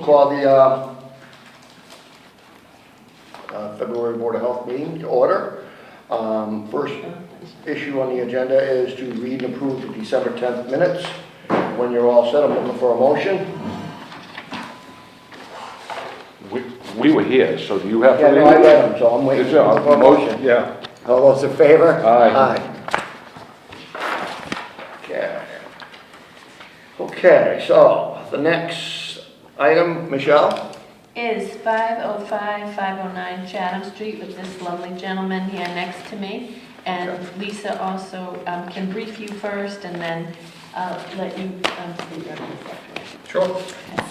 call the February Board of Health meeting to order. First issue on the agenda is to read and approve the December 10th minutes. When you're all set, I'm looking for a motion. We were here, so do you have to Yeah, read no, I it? read them, so I'm waiting for a motion. Yeah. All those in favor? Aye. Okay. Okay, so the next item, Michelle? Is 505, 509 Chatham Street with this lovely gentleman here next to me. And Lisa also can brief you first and then let you speak on the sector. Sure.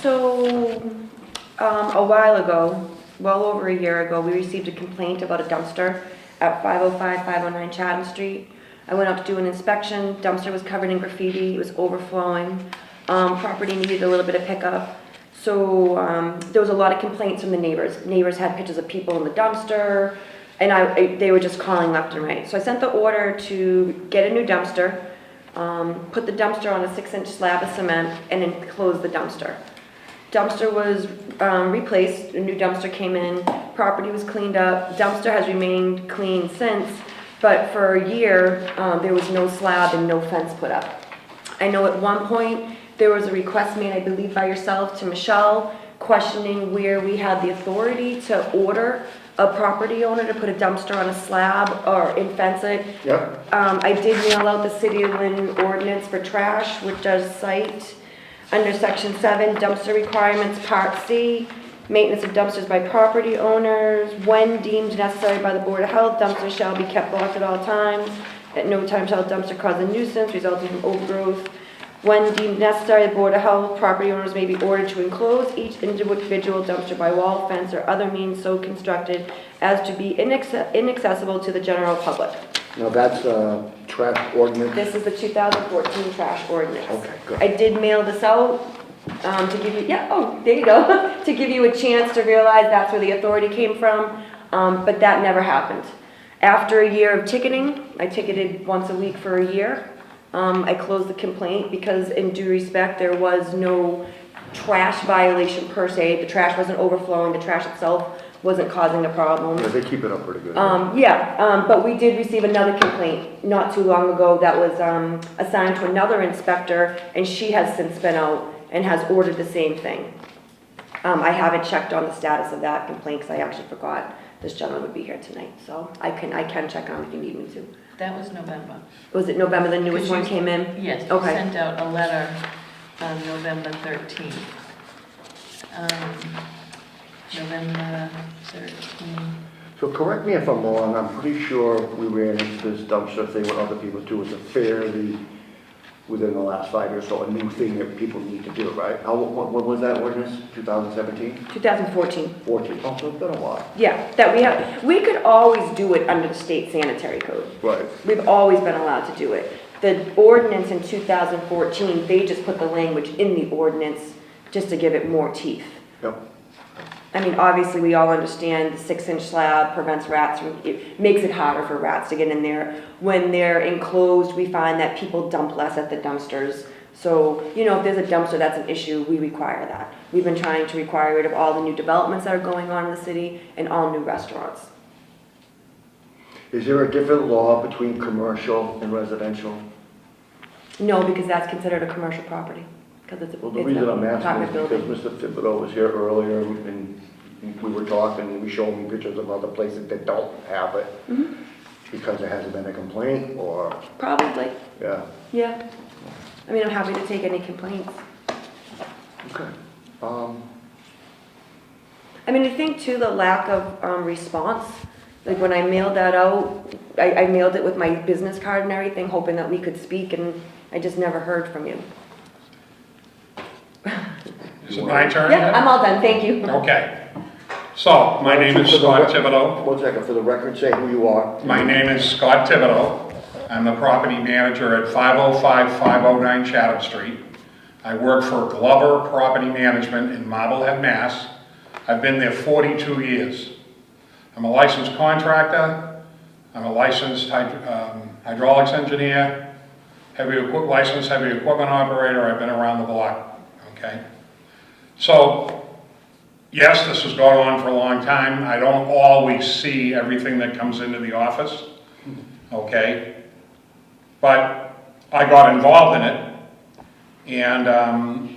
So, a while ago, well over a year ago, we received a complaint about a dumpster at 505, 509 Chatham Street. I went out to do an inspection. Dumpster was covered in graffiti. It was overflowing. Property needed a little bit of pickup. So there was a lot of complaints from the neighbors. Neighbors had pictures of people in the dumpster, and they were just calling left and right. So I sent the order to get a new dumpster, put the dumpster on a 6-inch slab of cement, and enclose the dumpster. Dumpster was replaced, a new dumpster came in, property was cleaned up, dumpster has remained clean since, but for a year, there was no slab and no fence put up. I know at one point, there was a request made, I believe by yourself, to Michelle, questioning where we had the authority to order a property owner to put a dumpster on a slab or fence it. Yep. I did mail out the City of Lynn ordinance for trash, which does cite under section 7, dumpster requirements, part C, maintenance of dumpsters by property owners. When deemed necessary by the Board of Health, dumpsters shall be kept locked at all times. At no time shall a dumpster cause a nuisance resulting from overgrowth. When deemed necessary, the Board of Health, property owners may be ordered to enclose each individual dumpster by wall, fence, or other means so constructed as to be inaccessible to the general public. Now that's trash ordinance. This is the 2014 trash ordinance. Okay, good. I did mail this out to give you, there you go, to give you a chance to realize that's where the authority came from, but that never happened. After a year of ticketing, I ticketed once a week for a year. I closed the complaint because in due respect, there was no trash violation per se. The trash wasn't overflowing, the trash itself wasn't causing a problem. Yeah, they keep it up pretty good. But we did receive another complaint not too long ago that was assigned to another inspector, and she has since been out and has ordered the same thing. I haven't checked on the status of that complaint because I actually forgot this gentleman would be here tonight, so I can check on if you need me to. That was November. Was it November the newest one came in? Yes, you Okay. sent out a letter on November 13th. November 13th. So correct me if I'm wrong, I'm pretty sure we ran into this dumpster thing with other people too. It's a fairly, within the last 5 years, so a new thing that people need to do, right? What was that ordinance, 2017? 2014. 14, oh, so it's been a while. Yeah, we could always do it under the state sanitary code. Right. We've always been allowed to do it. The ordinance in 2014, they just put the language in the ordinance just to give it more teeth. Yep. I mean, obviously, we all understand the 6-inch slab prevents rats from, it makes it harder for rats to get in there. When they're enclosed, we find that people dump less at the dumpsters. So, if there's a dumpster that's an issue, we require that. We've been trying to require it of all the new developments that are going on in the city and all new restaurants. Is there a different law between commercial and residential? No, because that's considered a commercial property. Because Well, the reason I'm asking is building. because Mr. Thibodeau was here earlier and we were talking and he was showing me pictures of other places that don't have it because there hasn't been a complaint or... Probably. Yeah. Yeah. I mean, I'm happy to take any complaints. Okay. I mean, I think too the lack of response. Like when I mailed that out, I mailed it with my business card and everything, hoping that we could speak, and I just never heard from you. Is it my turn Yeah, yet? I'm all done, thank you. Okay. So, my name is Scott Thibodeau. 1 second, for the record, say who you are. My name is Scott Thibodeau. I'm the property manager at 505, 509 Chatham Street. I work for Glover Property Management in Marblehead, Mass. I've been there 42 years. I'm a licensed contractor. I'm a licensed hydraulics engineer, licensed heavy equipment operator. I've been around the block, okay? So, Yes, this has gone on for a long time. I don't always see everything that comes into the office, okay? But I got involved in it, and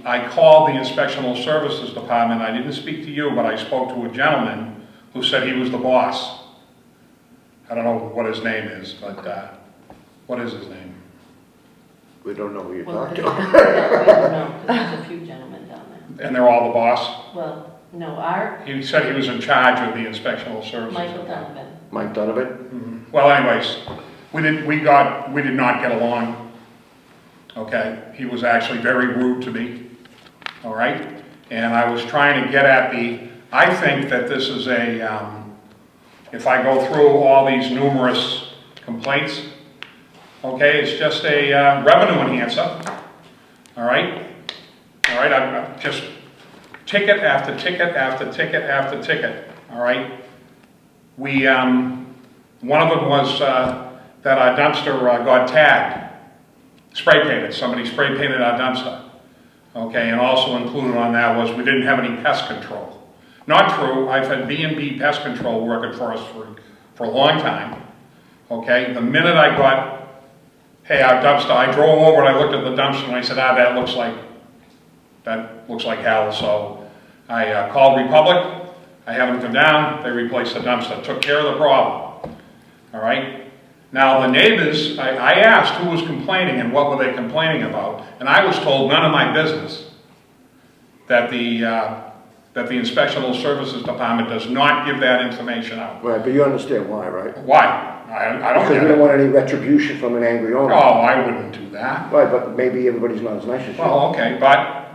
I called the Inspectional Services Department. I didn't speak to you, but I spoke to a gentleman who said he was the boss. I don't know what his name is, but what is his name? We don't know who you're Well, talking no, to. we don't know, 'cause there's a few gentlemen down there. And they're all the boss? Well, no, our, He said he was in charge of the Inspectional Services. Michael Donovan. Mike Donovan? Well, anyways, we did not get along, okay? He was actually very rude to me, all right? And I was trying to get at I think that this is if I go through all these numerous complaints, okay, it's just a revenue enhancer, all right? All right, I'm just ticket after ticket after ticket after ticket, all right? We, one of them was that our dumpster got tagged, spray painted. Somebody spray painted our dumpster. Okay, and also included on that was we didn't have any pest control. Not true. I've had B&B pest control working for us for a long time. Okay, the minute I got, hey, our dumpster, I drove over and I looked at the dumpster and I said, that looks like hell. So I called Republic. I had them come down, they replaced the dumpster, took care of the problem, all right? Now the neighbors, I asked who was complaining and what were they complaining about, and I was told none of my business, that the Inspectional Services Department does not give that information out. Right, but you understand why, right? Why? I don't Because get we don't it. want any retribution from an angry Oh, owner. I wouldn't do that. Right, but maybe everybody's not as nice as you. Well, okay, but,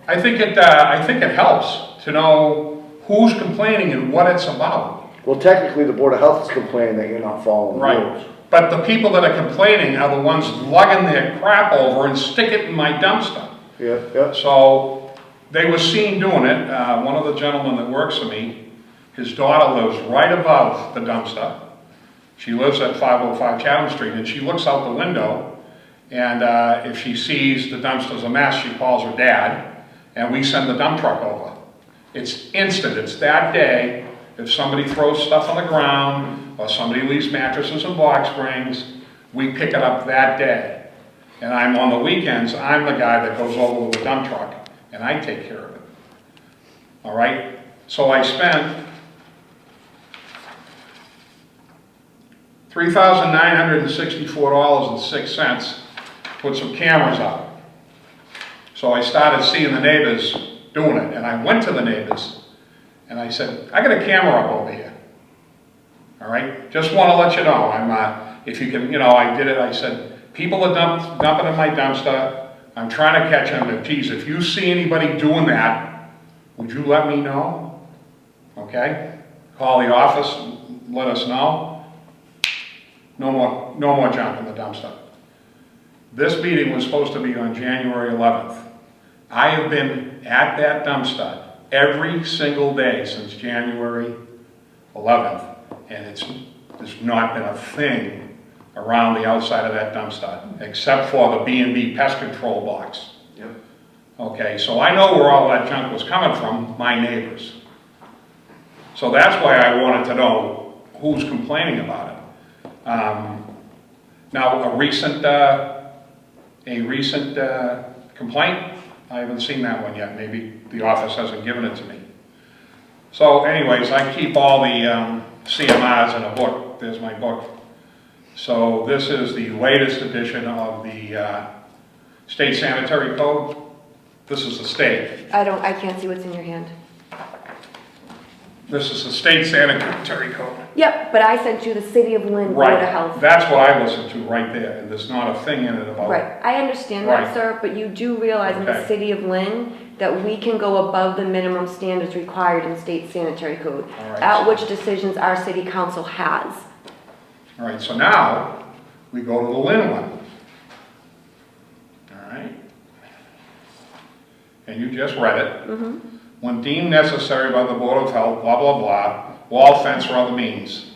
I think it helps to know who's complaining and what it's about. Well, technically, the Board of Health is complaining that you're not following the Right. rules. But the people that are complaining are the ones lugging their crap over and stick it in my dumpster. Yeah, yeah. So they were seen doing it. One of the gentlemen that works for me, his daughter lives right above the dumpster. She lives at 505 Chatham Street, and she looks out the window, and if she sees the dumpster's a mess, she calls her dad, and we send the dump truck over. It's instant. It's that day. If somebody throws stuff on the ground, or somebody leaves mattresses and box springs, we pick it up that day. And I'm on the weekends, I'm the guy that goes over with the dump truck, and I take care of it. All right? So I spent $3,964.06 to put some cameras up. So I started seeing the neighbors doing it, and I went to the neighbors, and I said, I got a camera up over here. All right? Just want to let you know, if you can, I did it, I said, people are dumping in my dumpster, I'm trying to catch them, if you see anybody doing that, would you let me know? Okay? Call the office, let us know. No more junk in the dumpster. This meeting was supposed to be on January 11th. I have been at that dumpster every single day since January 11th, and there's not been a thing around the outside of that dumpster, except for the B&B pest control box. Yep. Okay, so I know where all that junk was coming from, my neighbors. So that's why I wanted to know who's complaining about it. Now, a recent complaint, I haven't seen that one yet. Maybe the office hasn't given it to me. So anyways, I keep all the CMRs in a book. There's my book. So this is the latest edition of the State Sanitary Code. This is the state. I can't see what's in your hand. This is the State Sanitary Code. Yep, but I sent you the City of Lynn Board of Right. Health. That's what I listened to right there, and there's not a thing in it about. Right, I understand Right. that, sir, but you do realize in the Okay. City of Lynn that we can go above the minimum standards required in State Sanitary Code, All right. at which decisions our city council has. All right, so now we go to the Lynn one. All right. And you just read it. Mm-hmm. When deemed necessary by the Board of Health, blah, blah, blah, wall, fence, or other means.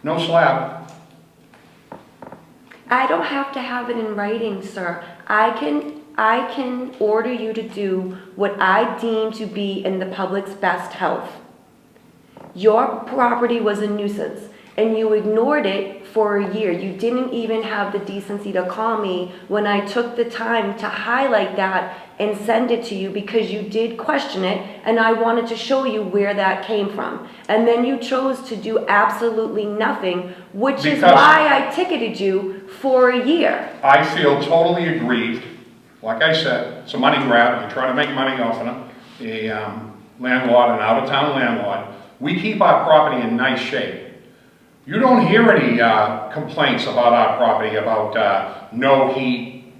No slab. I don't have to have it in writing, sir. I I can order you to do what I deem to be in the public's best health. Your property was a nuisance, and you ignored it for a year. You didn't even have the decency to call me when I took the time to highlight that and send it to you, because you did question it, and I wanted to show you where that came from. And then you chose to do absolutely nothing, which is Because- why I ticketed you for a year. I feel totally aggrieved. Like I said, it's a money grab. You're trying to make money off of a landlord, an out-of-town landlord. We keep our property in nice shape. You don't hear any complaints about our property, about no heat,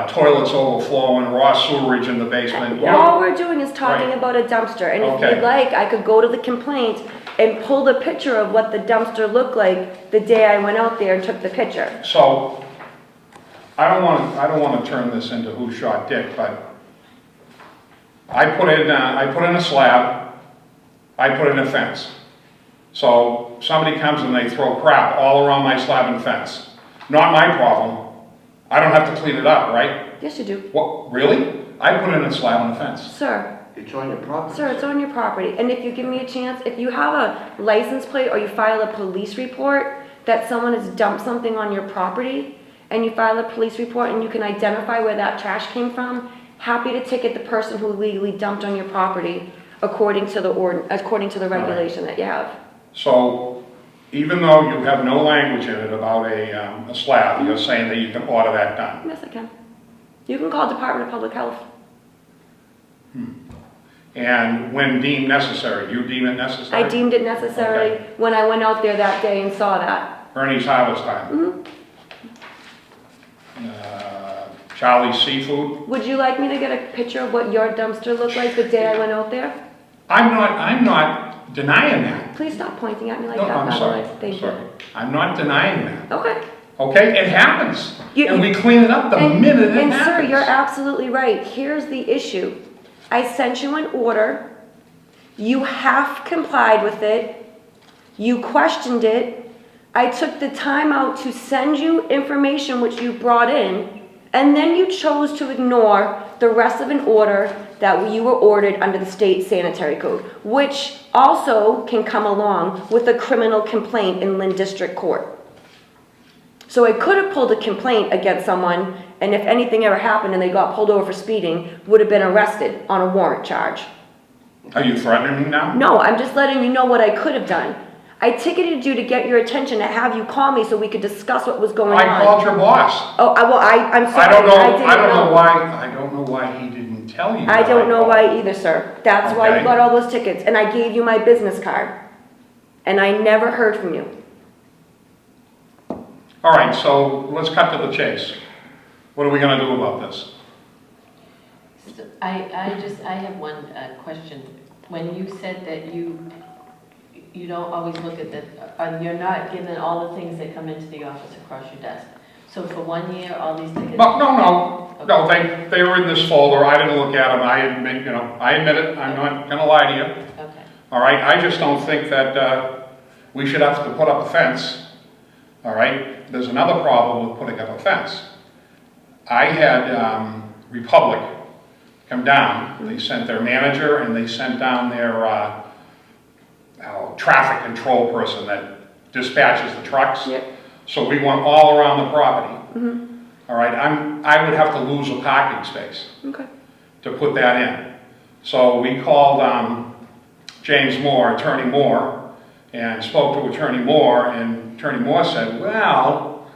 toilets overflowing, raw sewerage in the basement. All we're doing is talking Right. about a dumpster, and if Okay. you'd like, I could go to the complaint and pull the picture of what the dumpster looked like the day I went out there and took the picture. So, I don't want to turn this into who shot Dick, but I put in a slab, I put in a fence. So somebody comes and they throw crap all around my slab and fence. Not my problem. I don't have to clean it up, right? Yes, you do. What, really? I put in a slab and a fence. Sir, It's on your property. sir, it's on your property, and if you give me a chance, if you have a license plate or you file a police report that someone has dumped something on your property, and you file a police report and you can identify where that trash came from, happy to ticket the person who illegally dumped on your property according to the regulation that you have. So, even though you have no language in it about a slab, you're saying that you can order that done. Yes, I can. You can call Department of Public Health. And when deemed necessary, you deem it necessary? I deemed it necessary Okay. when I went out there that day and saw that. Ernie's Harvest Time. Charlie's Seafood. Would you like me to get a picture of what your dumpster looked like the day I went out there? I'm not denying that. Please stop pointing at me like No, that, I'm by the sorry. way. Thank Sorry. I'm not denying that. you. Okay. Okay, it happens. You- And we clean it up the And- minute it And sir, happens. you're absolutely right. Here's the issue. I sent you an order. You half complied with it. You questioned it. I took the time out to send you information which you brought in, and then you chose to ignore the rest of an order that you were ordered under the state sanitary code, which also can come along with a criminal complaint in Lynn District Court. So I could have pulled a complaint against someone, and if anything ever happened and they got pulled over for speeding, would have been arrested on a warrant charge. Are you threatening me now? No, I'm just letting you know what I could have done. I ticketed you to get your attention, to have you call me so we could discuss what was going on. I called your boss. Oh, I'm sorry. I don't know didn't I don't know why he didn't tell you. I that don't know called. why either, sir. That's why you Okay. got all those tickets, and I gave you my business card. And I never heard from you. All right, so let's cut to the chase. What are we gonna do about this? So I have one question. When you said that you don't always look at the, you're not given all the things that come into the office across your desk. So for 1 year, all these tickets? No, they were in this folder, I didn't look at them, I admit it, I'm not gonna lie to you. Okay. All right, I just don't think that we should have to put up a fence. All right, there's another problem with putting up a fence. I had Republic come down, they sent their manager and they sent down their traffic control person that dispatches the trucks. Yep. So we went all around the property. Mm-hmm. All right, I would have to lose a parking space Okay. to put that in. So we called James Moore, Attorney Moore, and spoke to Attorney Moore, and Attorney Moore said, well,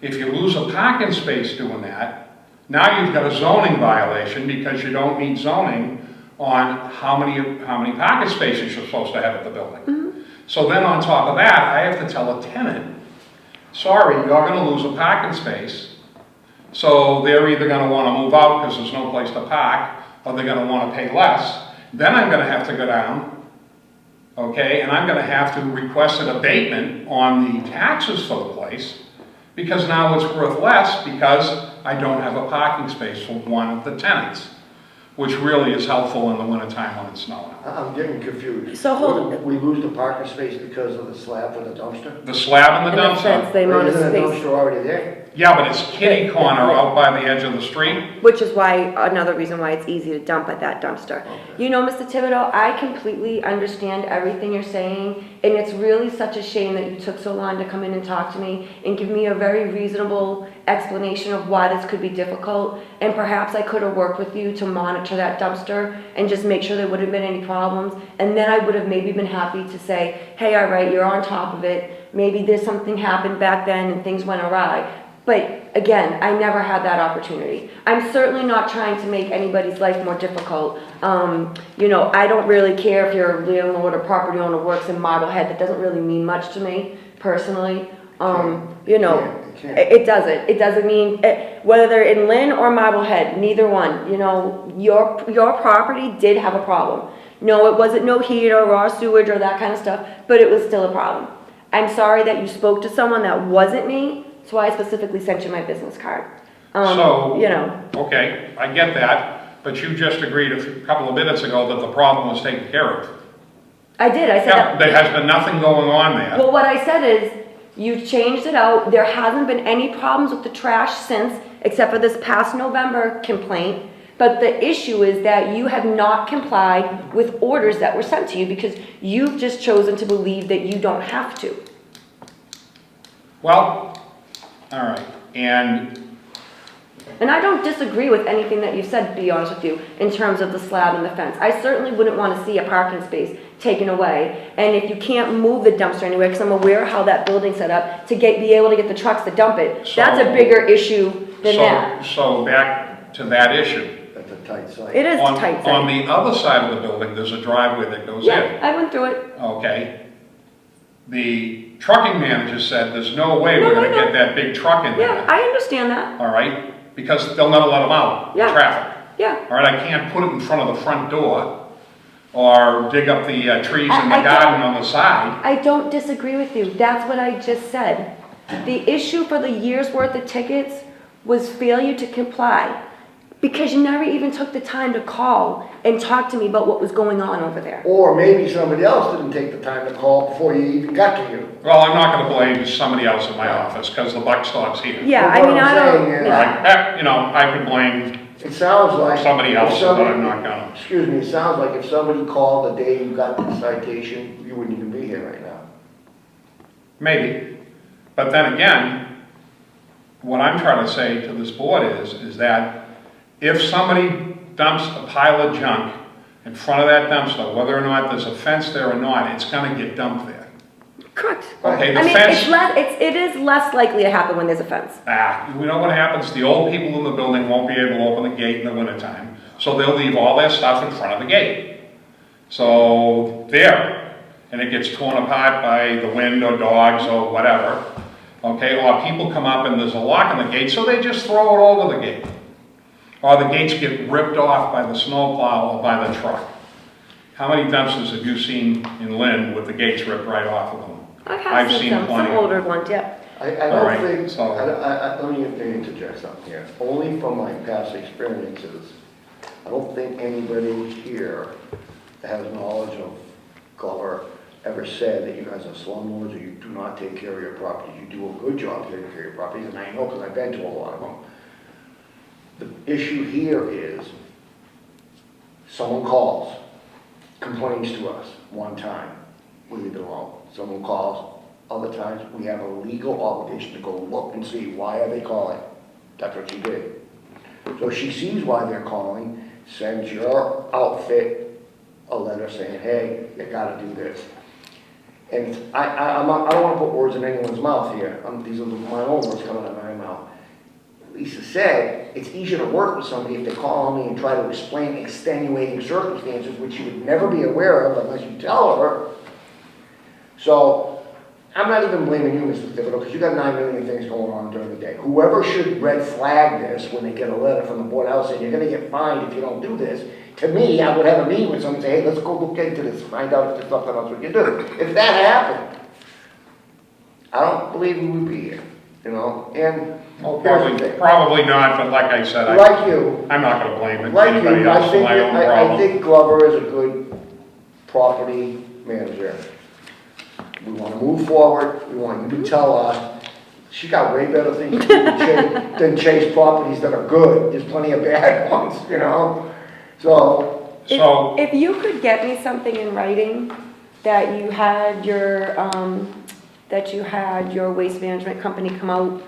if you lose a parking space doing that, now you've got a zoning violation because you don't meet zoning on how many parking spaces you're supposed to have at the building. Mm-hmm. So then on top of that, I have to tell a tenant, sorry, you're gonna lose a parking space. So they're either gonna wanna move out because there's no place to park, or they're gonna wanna pay less. Then I'm gonna have to go down, okay, and I'm gonna have to request an abatement on the taxes for the place, because now it's worth less because I don't have a parking space for one of the tenants, which really is helpful in the wintertime when it's snowing out. I'm getting confused. So hold- Wouldn't we lose the parking space because of the slab for the dumpster? The slab and the In the sense, dumpster? the amount of Isn't the space, dumpster already there? Yeah, but it's kitty corner out by the edge of the street. which is why, another reason why it's easy to dump at that dumpster. Okay. You know, Mr. Thibodeau, I completely understand everything you're saying, and it's really such a shame that you took so long to come in and talk to me and give me a very reasonable explanation of why this could be difficult, and perhaps I could have worked with you to monitor that dumpster and just make sure there wouldn't have been any problems, and then I would have maybe been happy to say, hey, all right, you're on top of it, maybe there's something happened back then and things went awry. But again, I never had that opportunity. I'm certainly not trying to make anybody's life more difficult. You know, I don't really care if your landlord or property owner works in Marblehead. That doesn't really mean much to me personally. You know, it doesn't. It doesn't mean whether they're in Lynn or Marblehead. Neither one. You know, your property did have a problem. No, it wasn't no heat or raw sewage or that kind of stuff, but it was still a problem. I'm sorry that you spoke to someone that wasn't me. That's why I specifically sent you my business card. So, you know. Okay, I get that, but you just agreed a couple of minutes ago that the problem was taken care of. I did, I said Yeah, that. there has been nothing going on there. Well, what I said is, you changed it out, there hasn't been any problems with the trash since, except for this past November complaint. But the issue is that you have not complied with orders that were sent to you because you've just chosen to believe that you don't have to. Well, all right, and And I don't disagree with anything that you said, to be honest with you, in terms of the slab and the fence. I certainly wouldn't want to see a parking space taken away. And if you can't move the dumpster anywhere, because I'm aware how that building's set up, to be able to get the trucks to dump it, that's a bigger issue than that. So back to that issue. That's a tight site. It is On tight. on the other side of the building, there's a driveway that goes in. Yeah, I went through it. Okay. The trucking manager said there's no way No, we're gonna I know. get that big truck in Yeah, there. I understand that. All right? Because they'll never let them out, Yeah. traffic. Yeah. All right, I can't put it in front of the front door or dig up the trees in the I garden on the side. I don't disagree with you. That's what I just said. The issue for the year's worth of tickets was failure to comply. Because you never even took the time to call and talk to me about what was going on over there. Or maybe somebody else didn't take the time to call before you even got to you. Well, I'm not gonna blame somebody else in my office because the buck stops here. Yeah, Well, I what mean, I'm I don't. saying is- yeah. You know, I could blame It sounds like. somebody if else, but somebody- I'm not gonna. Excuse me, it sounds like if somebody called the day you got the citation, you wouldn't even be here right now. Maybe. But then again, what I'm trying to say to this board is that if somebody dumps a pile of junk in front of that dumpster, whether or not there's a fence there or not, it's gonna get dumped there. Correct. Okay, the I mean, fence, it is less likely to happen when there's a fence. you know what happens? The old people in the building won't be able to open the gate in the wintertime, so they'll leave all their stuff in front of the gate. So, there, and it gets torn apart by the wind or dogs or whatever. Okay, or people come up and there's a lock on the gate, so they just throw it over the gate. Or the gates get ripped off by the snowplow or by the truck. How many dumpsters have you seen in Lynn with the gates ripped right off of them? I've seen some plenty. older ones, yeah. I All don't right, think, so- let me interject something here. Only from my past experiences, I don't think anybody here that has knowledge of Glover ever said that you guys are slumlords or you do not take care of your properties. You do a good job taking care of your properties, and I know because I've been to a lot of them. The issue here is someone calls, complains to us one time, we leave it alone. Someone calls, other times we have a legal obligation to go look and see why are they calling. That's what she did. So she sees why they're calling, sends your outfit a letter saying, hey, you gotta do this. And I don't want to put words in anyone's mouth here. These are my own words coming out of my mouth. Lisa said, it's easier to work with somebody if they call on me and try to explain extenuating circumstances, which you would never be aware of unless you tell her. So, I'm not even blaming you, Mr. Thibodeau, because you got 9 million things going on during the day. Whoever should red flag this when they get a letter from the Board of Health saying, you're gonna get fined if you don't do this, to me, I would have a meeting with someone and say, hey, let's go look into this, find out if there's something else we can do. If that happened, I don't believe we would be here, you know, and Well, here's the thing. probably not, but like I said, Like you, I'm not gonna blame like anybody you, else for my own I problem. think Glover is a good property manager. We want to move forward, we want you to tell us, she got way better things to do than chase properties that are good. There's plenty of bad ones, you know? So, If you could get me something in writing that you had your waste management company come out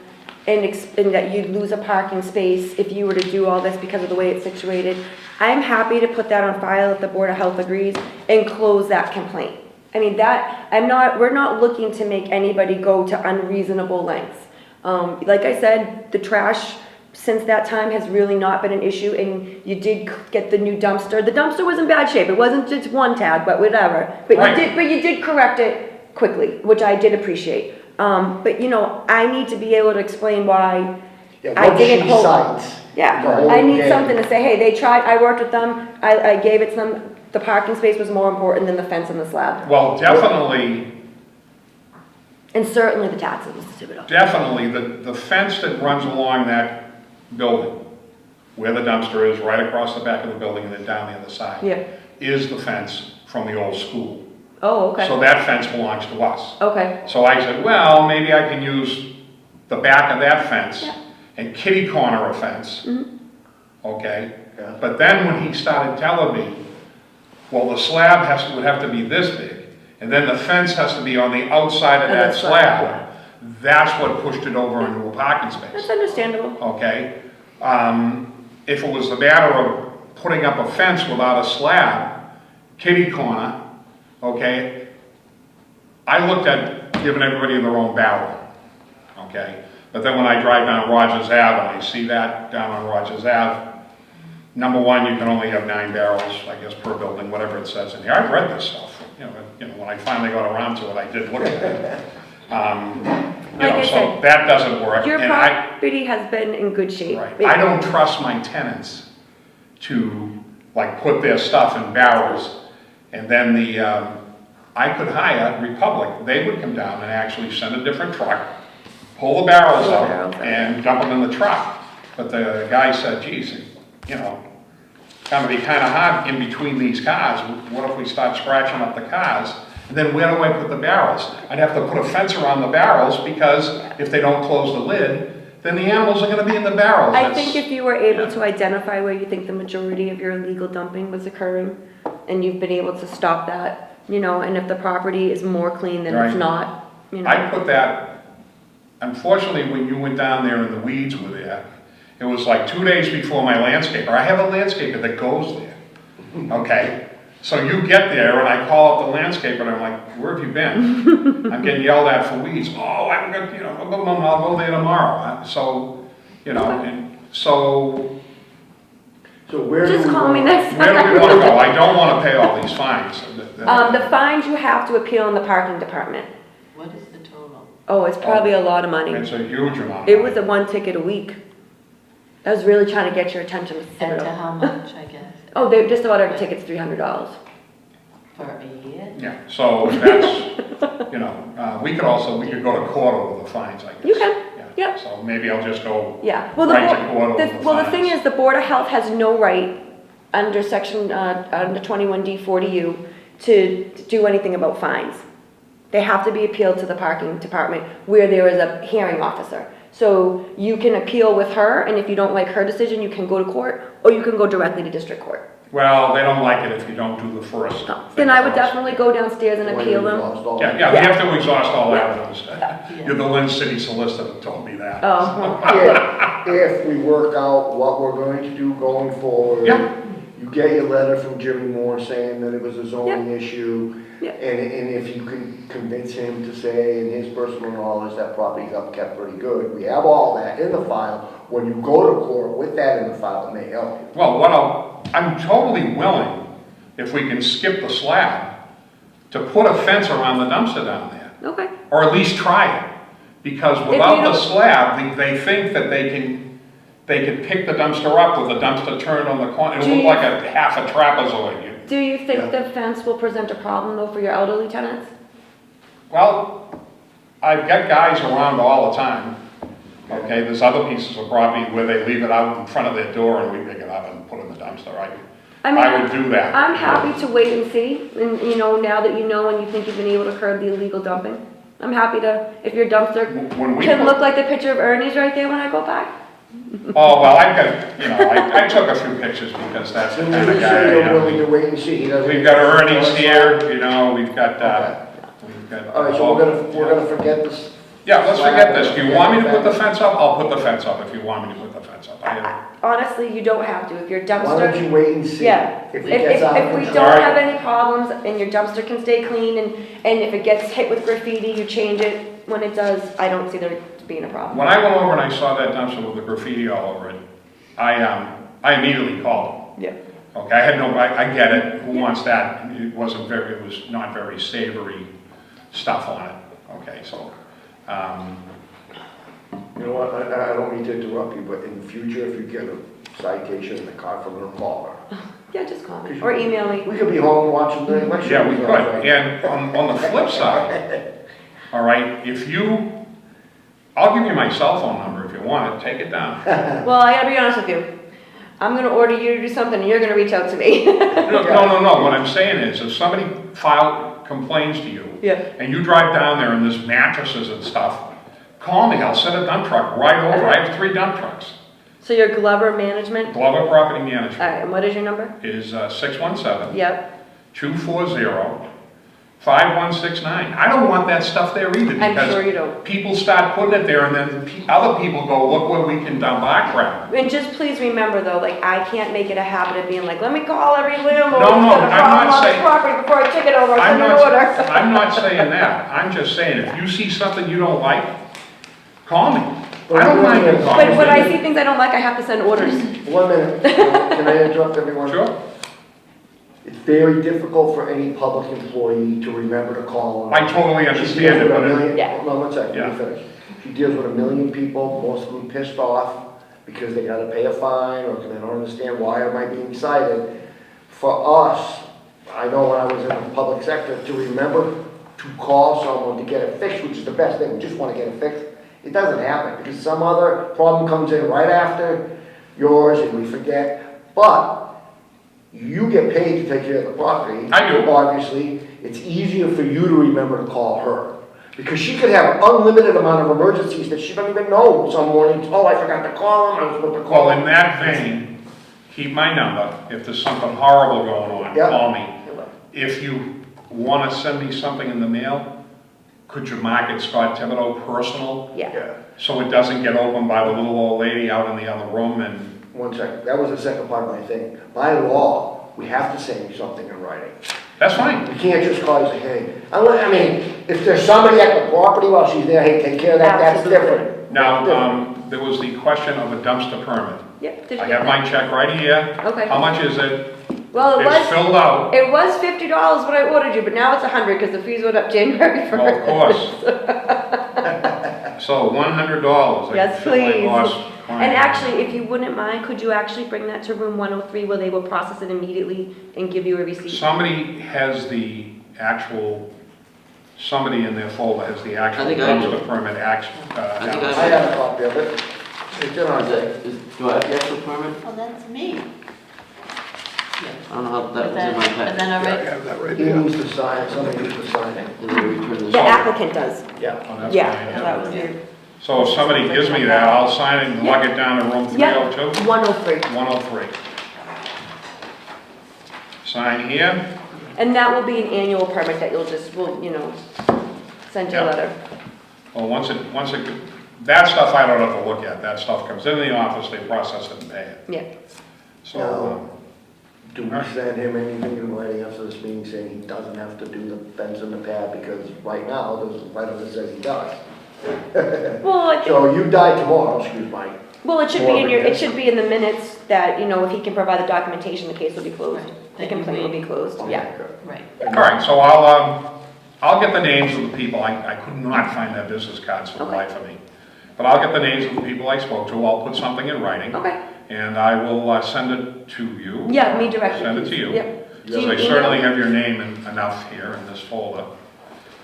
and that you'd lose a parking space if you were to do all this because of the way it's situated, I'm happy to put that on file if the Board of Health agrees and close that complaint. I mean, we're not looking to make anybody go to unreasonable lengths. Like I said, the trash since that time has really not been an issue, and you did get the new dumpster. The dumpster was in bad shape. It wasn't just one tag, but whatever. But you did correct it quickly, which I did appreciate. But you know, I need to be able to explain why I didn't hold. I need something to say, hey, they tried, I worked with them, I gave it to them. The parking space was more important than the fence and the slab. Well, definitely, And certainly the taxes, Mr. Thibodeau. definitely, the fence that runs along that building, where the dumpster is, right across the back of the building and then down the other side, Yeah. is the fence from the old school. Oh, okay. So that fence belongs to us. Okay. So I said, well, maybe I can use the back of that fence Yeah. and kitty corner a fence, okay? Yeah. But then when he started telling me, well, the slab would have to be this big, and then the fence has to be on the outside of that slab, that's what pushed it over into a parking space, That's understandable. okay? If it was the matter of putting up a fence without a slab, kitty corner, okay? I looked at giving everybody their own barrel, okay? But then when I drive down Rogers Ave and I see that down on Rogers Ave, number one, you can only have 9 barrels, I guess, per building, whatever it says in here. I've read this stuff. You know, when I finally got around to it, I did look at it. Like I So said, that doesn't work. Your And property has been in good shape. Right. I don't trust my tenants to, like, put their stuff in barrels, and then I could hire Republic. They would come down and actually send a different truck, pull the barrels out, and dump them in the truck. But the guy said, geez, you know, it's gonna be kind of hard in between these cars. What if we start scratching up the cars? And then where do I put the barrels? I'd have to put a fence around the barrels, because if they don't close the lid, then the animals are gonna be in the barrels. I think if you were able to identify where you think the majority of your illegal dumping was occurring, and you've been able to stop that, you know, and if the property is more clean than it's Right. not, you know. I put that, unfortunately, when you went down there and the weeds were there, it was like 2 days before my landscaper. I have a landscaper that goes there, okay? So you get there and I call up the landscaper and I'm like, where have you been? I'm getting yelled at for weeds. Oh, I'm gonna, you know, I'll go there tomorrow. So, you know, and so so where do Just we call me want- next where do time. we wanna go? I don't wanna pay all these fines. The fines you have to appeal in the parking department. What is the total? Oh, it's probably a lot of money. It's a huge amount. It was a 1 ticket a week. I was really trying to get your attention, Mr. And to Thibodeau. how much, I guess, Oh, they're just about every ticket's $300. for a year? Yeah, so that's, you know, we could go to court over the fines, I guess. You can, Yeah. yep. So maybe I'll just go Yeah, well, right to court over the well, the thing fines. is, the Board of Health has no right under section, under 21D 40U to do anything about fines. They have to be appealed to the parking department where there is a hearing officer. So you can appeal with her, and if you don't like her decision, you can go to court, or you can go directly to district court. Well, they don't like it if you don't do the first thing Then I would first. definitely go downstairs and When appeal we them. lost all- Yeah, we have to exhaust all Yeah. avenues. You're the Lynn City solicitor that told me that. Oh, well, If we work out what we're going to do going forward. Yeah. You get your letter from Jimmy Moore saying that it was a zoning issue. Yeah. And if you can convince him to say in his personal knowledge that property's upkept pretty good, we have all that in the file. When you go to court with that in the file, it may help you. Well, I'm totally willing, if we can skip the slab, to put a fence around the dumpster down there. okay. Or at least try it. Because without you the don't- slab, they think that they can pick the dumpster up with the dumpster turned on the corner. It'll look like a half a trapezoid. Do you think Yeah. the fence will present a problem though for your elderly tenants? Well, I've got guys around all the time. Okay, there's other pieces of property where they leave it out in front of their door and we pick it up and put it in the dumpster, right? I mean, I would do that. I'm happy to wait and see, and you know, now that you know and you think you've been able to curb the illegal dumping, I'm happy to, if your dumpster When we can put- look like the picture of Ernie's right there when I go by. Oh, well, I've got, you know, I took a few pictures because that's the So kind you of guy say I you're am. willing to wait and see, he doesn't. We've got Ernie's here, you know, we've got, All right, so we're gonna forget this. Yeah, let's forget this. Do you want me to put the fence up? I'll put the fence up if you want me to put the fence up. Honestly, you don't have to, if your Why don't dumpster, you wait and see? yeah. If it gets out of If we control. don't have any problems and your dumpster can stay clean and if it gets hit with graffiti, you change it when it does, I don't see there being a problem. When I went over and I saw that dumpster with the graffiti all over it, I immediately called them. Yeah. Okay, I get it, who wants that? It was not very savory stuff on it. Okay, so, You know what, I don't mean to interrupt you, but in the future, if you get a citation in the car from an caller, Yeah, just call me or email me. we could be home watching the election. yeah, we could. results, right? And on the flip side, all right, I'll give you my cell phone number if you want it, take it down. Well, I gotta be honest with you. I'm gonna order you to do something and you're gonna reach out to me. No, what I'm saying is, if somebody complains to you, Yeah. and you drive down there and there's mattresses and stuff, call me, I'll send a dump truck right over. I have 3 dump trucks. So your Glover Management? Glover Property All Management right, and what is your number? is 617 Yep. 240 5169. I don't want that stuff there either I'm sure you because don't. people start putting it there and then other people go, look where we can dump our crap. And just please remember though, like I can't make it a habit of being like, let me call every landlord No, who's got a I'm problem not on this saying- property before I take it over, I'm send an not, order. I'm not saying that. I'm just saying, if you see something you don't like, call me. I don't mind you calling But when me. I see things I don't like, I have to send orders. 1 minute, can I interrupt everyone? Sure. It's very difficult for any public employee to remember to call. I totally She understand deals it, with a but million, Yeah. no, 1 second, let me Yeah. finish. She deals with a million people, most of them pissed off because they gotta pay a fine or they don't understand why am I being cited. For us, I know when I was in the public sector, to remember to call someone to get it fixed, which is the best thing, we just wanna get it fixed. It doesn't happen because some other problem comes in right after yours and we forget. But you get paid to take care of the property. I do. Obviously, it's easier for you to remember to call her. Because she could have unlimited amount of emergencies that she don't even know some mornings, oh, I forgot to call him, I was supposed to call Well, him. in that vein, keep my number. If there's something horrible going on, Yeah. call me. If you want to send me something in the mail, could you mark it Scott Thibodeau personal? Yeah. Yeah, So it doesn't get opened by the little old lady out in the other room and, 1 second, that was the second part of my thing. By law, we have to send you something in writing. that's fine. You can't just call and say, hey, I mean, if there's somebody at the property while she's there, hey, take care of that, that's Absolutely. different. Now, there was the question of a dumpster permit. Yep. Did you I get have that? my check right here. Okay. How much is it? Well, It's filled out. it was $50 when I ordered you, but now it's $100 because the fees went up January 1st. Well, of course. So $100. I Yes, feel like I please. lost And client. actually, if you wouldn't mind, could you actually bring that to room 103 where they will process it immediately and give you a receipt? Somebody has the actual, somebody in their folder has the actual I think I do. dumpster permit action. I think I have a copy of it. It's in our thing. Do I have the actual permit? Oh, that's me. I don't know how, that But was in then, my but packet. then, all right, have that right He needs to sign, somebody needs to sign it. Did they return this? The applicant does. Yeah. Oh, that's Yeah, fine, that was your. So if somebody gives me that, I'll sign it and lug it down to room Yeah. 302? 103. 103. Sign here. And that will be an annual permit that we'll, you know, send you a Yeah. letter. Well, that stuff I don't have to look at. That stuff comes in the office, they process it and pay it. Yeah. So, Now, do we send him anything in writing after this meeting saying he doesn't have to do the fence and the pad? Because right now, there's a letter that says he does. Well, I think, So you die tomorrow, excuse my, well, it should be in it should be in the minutes that, you know, if he can provide the documentation, the case will be closed. Right. The complaint will be closed, yeah. right. all right, so I'll get the names of the people. I could not find their business cards for the Okay. life of me. But I'll get the names of the people I spoke to. I'll put something in writing. Okay. And I will send it to you. Yeah, me directly. Send it to please. you. Yep. Do Because you I email? certainly have your name enough here in this folder.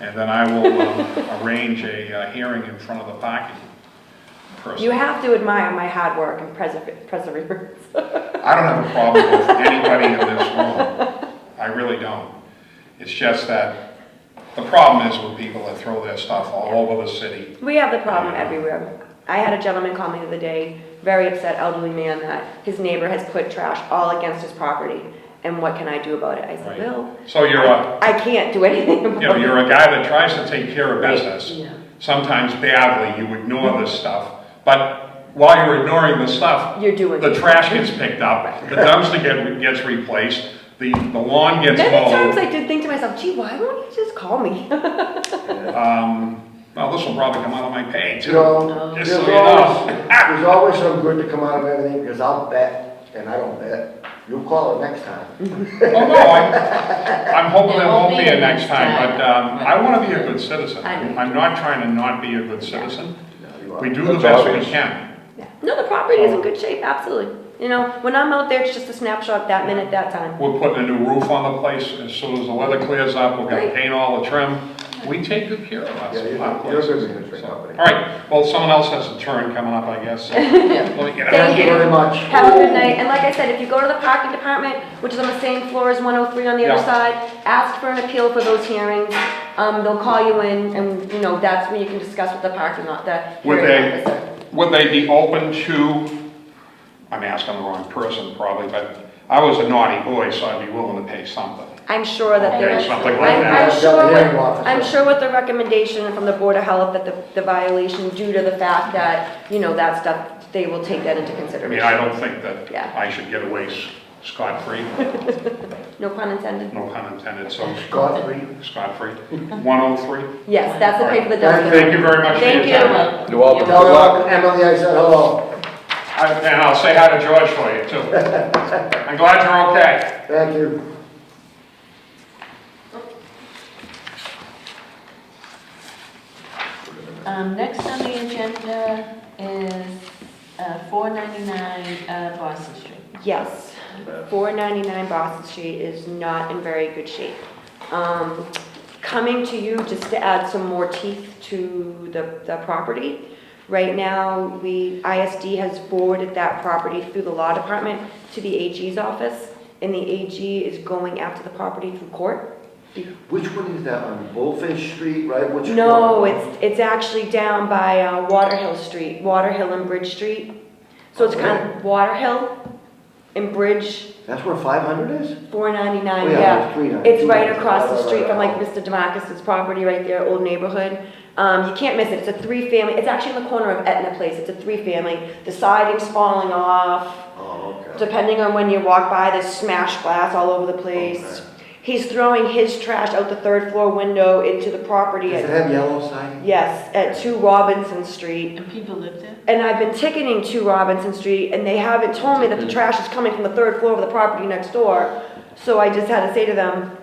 And then I will arrange a hearing in front of the parking person. You have to admire my hard work and perseverance. I don't have a problem with anybody in this room. I really don't. It's just that the problem is with people that throw their stuff all over the city. We have the problem everywhere. I had a gentleman call me the other day, very upset elderly man, that his neighbor has put trash all against his property. And what can I do about it? I said, Right. Bill, So you're a, I can't do anything about you know, it. you're a guy that tries to take care of business. Yeah. Sometimes badly, you ignore this stuff. But while you're ignoring the stuff, You're doing the it. trash gets picked up, the dumpster gets replaced, the lawn gets Many times mowed. I did think to myself, gee, why won't you just call me? Well, this will probably come out of my pay You too. know, Just so you know. there's always some good to come out of everything, because I'll bet, and I don't bet, you'll call it next time. Oh, no, I'm hoping there won't be a next time, but I want to be a good citizen. I do. I'm not trying to not be a good citizen. You are. We do the That's best we obvious. can. Yeah. No, the property is in good shape, absolutely. You know, when I'm out there, it's just a snapshot that minute, that time. We're putting a new roof on the place. As soon as the weather clears up, we're gonna Right. paint all the trim. We take good care of us. Yeah, you're our a places. good management So, company. all right, well, someone else has a turn coming up, I guess. So let me get Thank Thank you very much. Have a good night. And like I said, if you go to the parking department, which is on the same floor as 103 on the other Yeah. side, ask for an appeal for those hearings. They'll call you in and, you know, that's when you can discuss with the parking lot, the Would hearing they, officer. would they be open to, I'm asking the wrong person probably, but I was a naughty boy, so I'd be willing to pay something. I'm sure that Okay, there's, something like I'm that. sure, The hearing with- officer. I'm sure with the recommendation from the Board of Health that the violation due to the fact that, you know, that stuff, they will take that into I mean, consideration. I don't think that Yeah. I should get away scot-free, No pun intended? no pun intended, so Scot-free. scot-free. 103? Yes, that's the pay for the dumpster. Thank you very much for Thank your you. time. You're welcome. Tell Good luck. Emily I said hello. And I'll say hi to George for you too. I'm glad you're okay. Thank you. Next on the agenda is 499 Boston Street. Yes, 499 Boston Street is not in very good shape. Coming to you just to add some more teeth to the property. Right now, ISD has forwarded that property through the law department to the AG's office, and the AG is going after the property through court. Which one is that, on Bullfish Street, right? Which No, one? it's actually down by Waterhill Street, Waterhill and Bridge Street. So it's kind of Waterhill and Bridge, That's where 500 is? 499, Oh, yeah, yeah. it's 390. It's right across the Right, street from like right. Mr. DeMarcus's property right there, old neighborhood. You can't miss it, it's a 3-family, it's actually in the corner of Etna Place, it's a 3-family. The siding's falling off, Oh, okay. depending on when you walk by, there's smashed glass all over the place. Okay. He's throwing his trash out the 3rd floor window into the property. Does it have yellow siding? Yes, at 2 Robinson Street. And people live there? And I've been ticketing 2 Robinson Street, and they haven't told me that the trash is coming from the 3rd floor of the property next door. So I just had to say to them,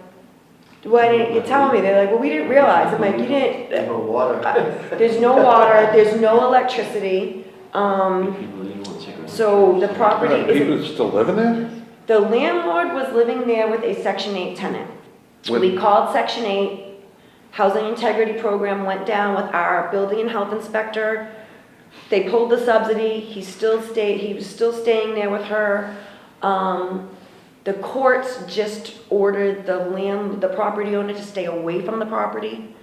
why didn't you tell me? They're like, well, we didn't realize. I'm like, you There's didn't, no water. there's no water, there's no electricity. So the property People is, still living there? the landlord was living there with a Section 8 tenant. With- We called Section 8, Housing Integrity Program went down with our building and health inspector. They pulled the subsidy, he was still staying there with her. The courts just ordered the property owner to stay away from the property.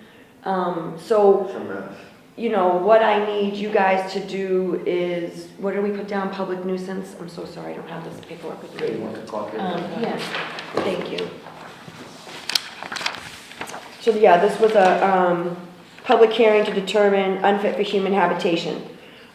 So, It's a mess. you know, what I need you guys to do is, what do we put down, public nuisance? I'm so sorry, I don't have this paperwork with Okay, you me. want the copy? Yeah. Thank you. So, yeah, this was a, public hearing to determine unfit for human habitation.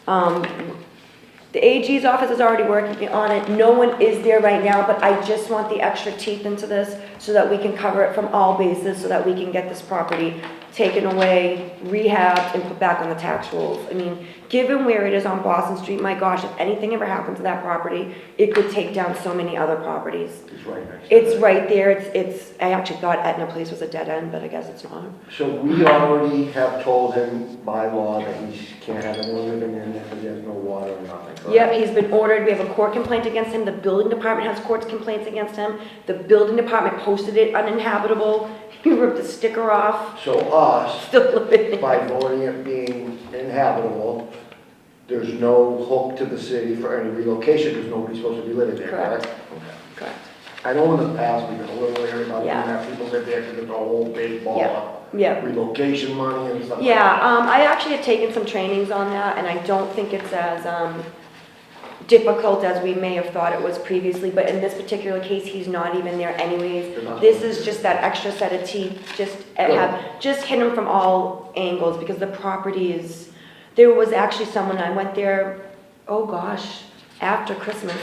The AG's office is already working on it. No one is there right now, but I just want the extra teeth into this so that we can cover it from all bases, so that we can get this property taken away, rehabbed, and put back on the tax rolls. I mean, given where it is on Boston Street, my gosh, if anything ever happened to that property, it could take down so many other properties. It's right next to It's it. right there, I actually thought Etna Place was a dead end, but I guess it's not. So we already have told him by law that he can't have anyone living in there because there's no water or nothing, correct? Yep, he's been ordered, we have a court complaint against him, the building department has court complaints against him, the building department posted it uninhabitable, he ripped the sticker off, So us, still living by there. voting it being inhabitable, there's no hook to the city for any relocation, because nobody's supposed to be living there, Correct. correct? Okay. Correct. I know in the past, we've been a little leery about doing Yeah. that, people live there because it's a whole big ball Yeah. of Yeah. relocation money and stuff like Yeah, that. I actually have taken some trainings on that, and I don't think it's as difficult as we may have thought it was previously, but in this particular case, he's not even there anyways. They're not This supposed is to. just that extra set of teeth, Good. just hit him from all angles, because the property is, there was actually someone, I went there, oh gosh, after Christmas,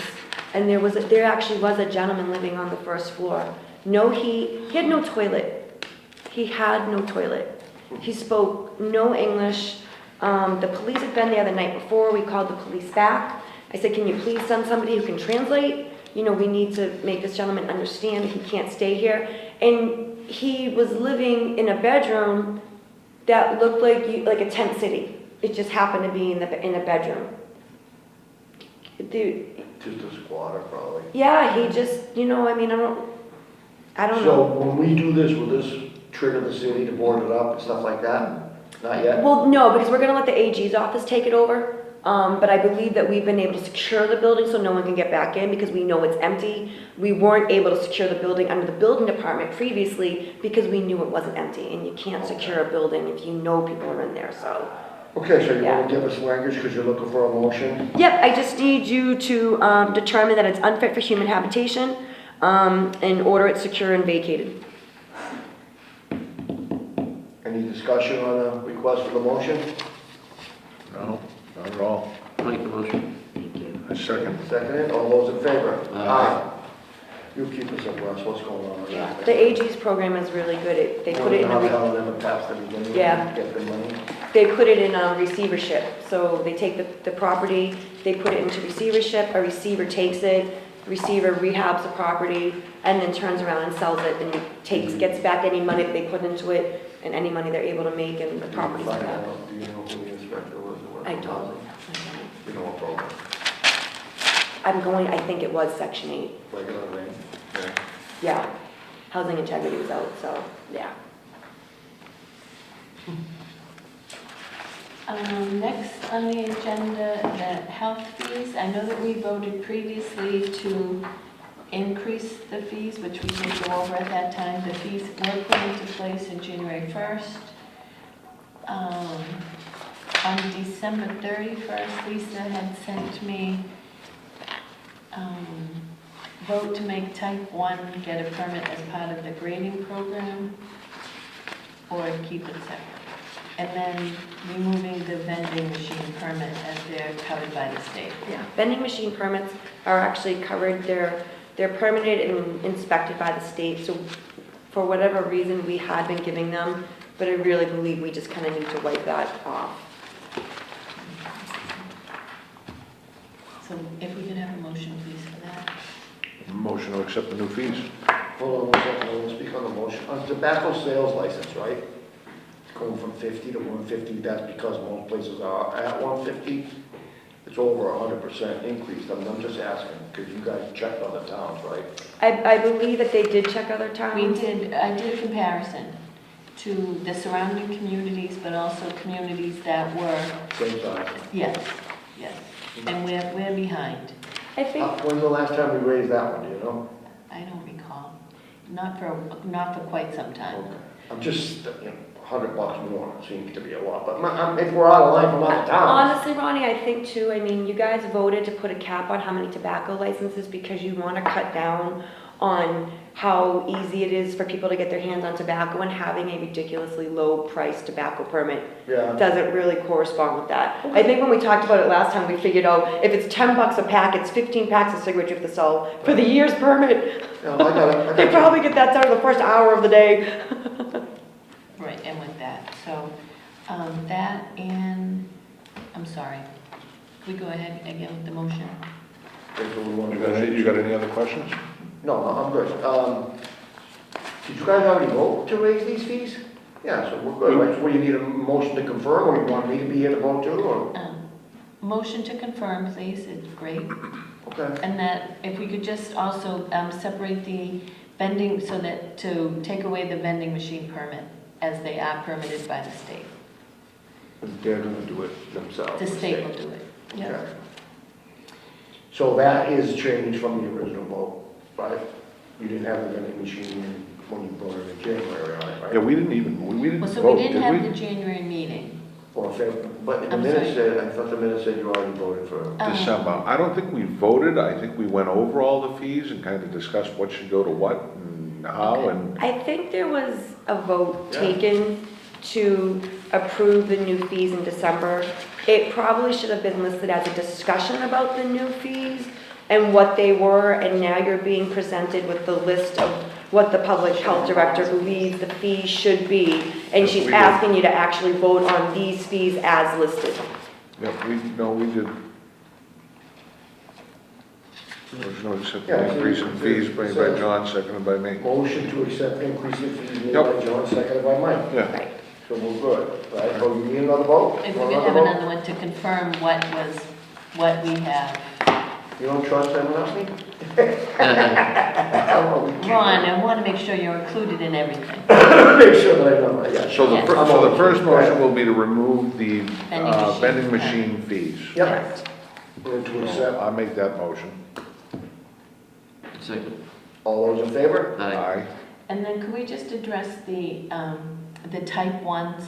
and there actually was a gentleman living on the first floor. No heat, he had no toilet. He had no toilet. He spoke no English. The police had been there the night before. We called the police back. I said, can you please send somebody who can translate? You know, we need to make this gentleman understand he can't stay here. And he was living in a bedroom that looked like a tent city. It just happened to be in a bedroom. Dude, Just a squatter, probably. yeah, he just, I don't So know. when we do this, will this trigger the city to board it up and stuff like that? Not yet? Well, no, because we're gonna let the AG's office take it over. But I believe that we've been able to secure the building so no one can get back in because we know it's empty. We weren't able to secure the building under the building department previously because we knew it wasn't empty, and you can't secure a building if you know people are in there, so. Okay, so you Yeah. want to give us language because you're looking for a motion? Yep, I just need you to determine that it's unfit for human habitation, and order it secure and vacated. Any discussion on the request for the motion? No, not at all. Make the motion. Thank you. I second. Second, all those in favor? Aye. You keep us abreast, what's going on? with that? The AG's program is really good. They put it in How the a, hell never passed the beginning? Yeah. Get the money? they put it in receivership. So they take the property, they put it into receivership, a receiver takes it, the receiver rehabs the property, and then turns around and sells it, and gets back any money that they put into it, and any money they're able to make, and the property's Find back. out, do you know who the inspector was? that worked I on don't. housing? You know, a program, I think it was Section 8. regular name? Yeah. Yeah. Housing integrity was out, so, yeah. Next on the agenda, the health fees. I know that we voted previously to increase the fees, which we did go over at that time. The fees were put into place in January 1st. On December 31st, Lisa had sent me vote to make type 1 get a permit as part of the grading program, or keep it separate. And then removing the vending machine permit as they're covered by the state. Yeah. Vending machine permits are actually covered. They're permitted and inspected by the state. So for whatever reason, we had been giving them, but I really believe we just kind of need to wipe that off. So if we could have a motion, please, for that. Motion to accept the new fees. Hold on one second, I want to speak on the motion. On tobacco sales license, right? It's going from 50 to 150, that's because most places are at 150. It's over 100% increase. I'm just asking, because you guys checked other towns, right? I believe that they did check other towns. I did a comparison to the surrounding communities, but also communities that were, Same size. yes, and we're behind. I think, When's the last time we raised that one, do you know? I don't recall, not for quite some time. Okay. I'm just, $100 more seems to be a lot, but if we're out of line from other towns. honestly, Ronnie, I think too, you guys voted to put a cap on how many tobacco licenses because you want to cut down on how easy it is for people to get their hands on tobacco, and having a ridiculously low price tobacco permit Yeah. doesn't really correspond with that. I think when we talked about it last time, we figured out if it's $10 a pack, it's 15 packs of cigarettes you have to sell for the year's permit. I got They you. probably get that done in the first hour of the day. Right, and with that, so, that and, I'm sorry, we go ahead again with the motion? That's what we want to do. You got any other questions? No, I'm good. Did you guys already vote to raise these fees? Yeah, so we're good, right? So you need a motion to confirm, or you want me to be here to vote too, or? Motion to confirm, please, it's great. Okay. And that if we could just also separate the vending, so that to take away the vending machine permit as they are permitted by the state. They're gonna do it themselves. The state will do it. Yeah. Okay. So that is changed from the original vote, right? You didn't have the vending machine when you voted in January on it, right? Yeah, we didn't Well, so vote, we didn't did have we? the January meeting. Or but the I'm minutes sorry. said, I thought the minutes said you already voted for. December. I don't think we voted. I think we went over all the fees and kind of discussed what should go to what and how Okay. and, I think there was a vote Yeah. taken to approve the new fees in December. It probably should have been listed as a discussion about the new fees and what they were, and now you're being presented with the list of what the public health director believes the fees should be, and Yes, she's we did. asking you to actually vote on these fees as listed. yeah, we did. Motion to accept Yeah, the increase in fees made by so- John, seconded by me. Motion to accept increase in fees made Yep. by John, seconded by Mike. Yeah, Right. So we're good, right? Oh, you need another vote? If You we want could have vote? another one to confirm what we have. You don't trust them enough, me? Ron, I want to make sure you're included in everything. Make sure that I know, yeah. so the, Yeah. so the first motion will be to remove the Vending machine. vending machine fees. Yep. And to accept, I'll make that motion. Second. all those in favor? Aye. And then could we just address the type ones?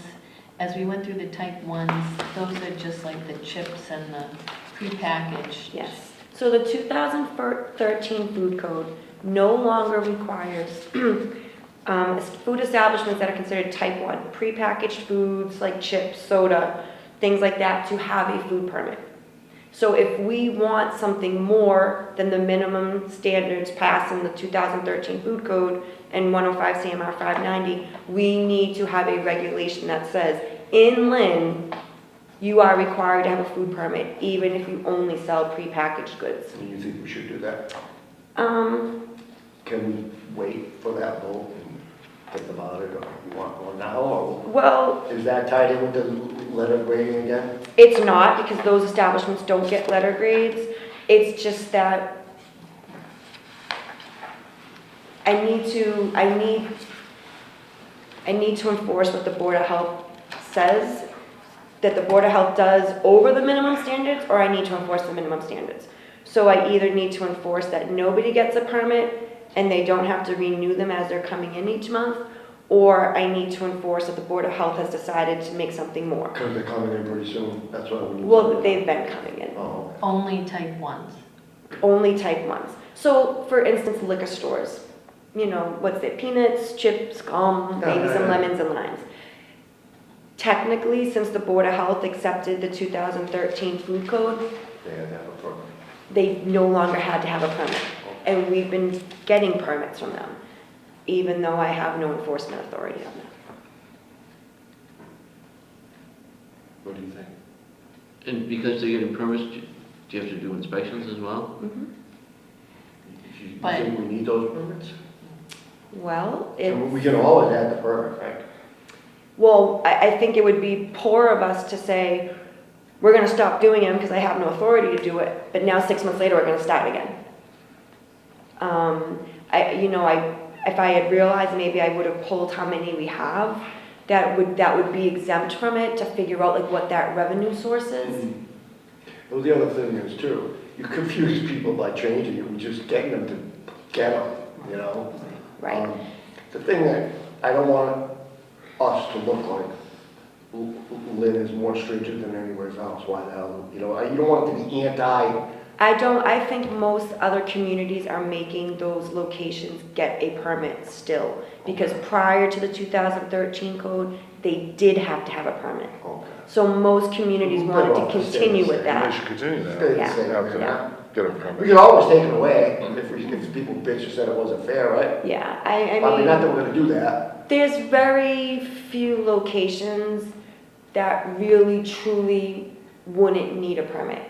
As we went through the type ones, those are just like the chips and the prepackaged. Yes. So the 2013 food code no longer requires food establishments that are considered type 1, prepackaged foods like chips, soda, things like that, to have a food permit. So if we want something more than the minimum standards passed in the 2013 food code and 105 CMR 590, we need to have a regulation that says, in Lynn, you are required to have a food permit, even if you only sell prepackaged goods. Do you think we should do that? Um, Can we wait for that vote and think about it, or you want one now, or well, is that tied in with the letter grading again? it's not, because those establishments don't get letter grades. It's just that I need to enforce what the Board of Health says, that the Board of Health does over the minimum standards, or I need to enforce the minimum standards. So I either need to enforce that nobody gets a permit and they don't have to renew them as they're coming in each month, or I need to enforce that the Board of Health has decided to make something more. Because they're coming in pretty soon, that's what we need. Well, they've been coming in, Oh, Only type ones. only type ones. So, for instance, liquor stores, you know, what's it, peanuts, chips, gum, maybe some lemons and limes. Technically, since the Board of Health accepted the 2013 food code, they had to have a permit. they no longer had to have a permit. And we've been getting permits from them, even though I have no enforcement authority on that. What do you think? And because they're getting permits, do you have to do inspections as well? Mhm. You But- think we need those permits? Well, And we can always add the permit, right? well, I think it would be poor of us to say, we're gonna stop doing them because I have no authority to do it, but now 6 months later, we're gonna start again. If I had realized, maybe I would have pulled how many we have, that would be exempt from it, to figure out like what that revenue source is. Well, the other thing is too, you confuse people by changing it, and just getting them to get them, you know? Right. The thing that I don't want us to look like Lynn is more stringent than anywhere else, why the hell, you know, you don't want it to be I think most other communities are making those locations get a permit still, because prior to the 2013 code, they did have to have a permit. Okay. So most communities Well, wanted to well, continue with They that. should continue that. Stay the Yeah. same, Have to Yeah. get a We permit. can always take it away if people bitch and said it wasn't fair, right? Yeah, I mean, not mean, that we're gonna do that. there's very few locations that really truly wouldn't need a permit.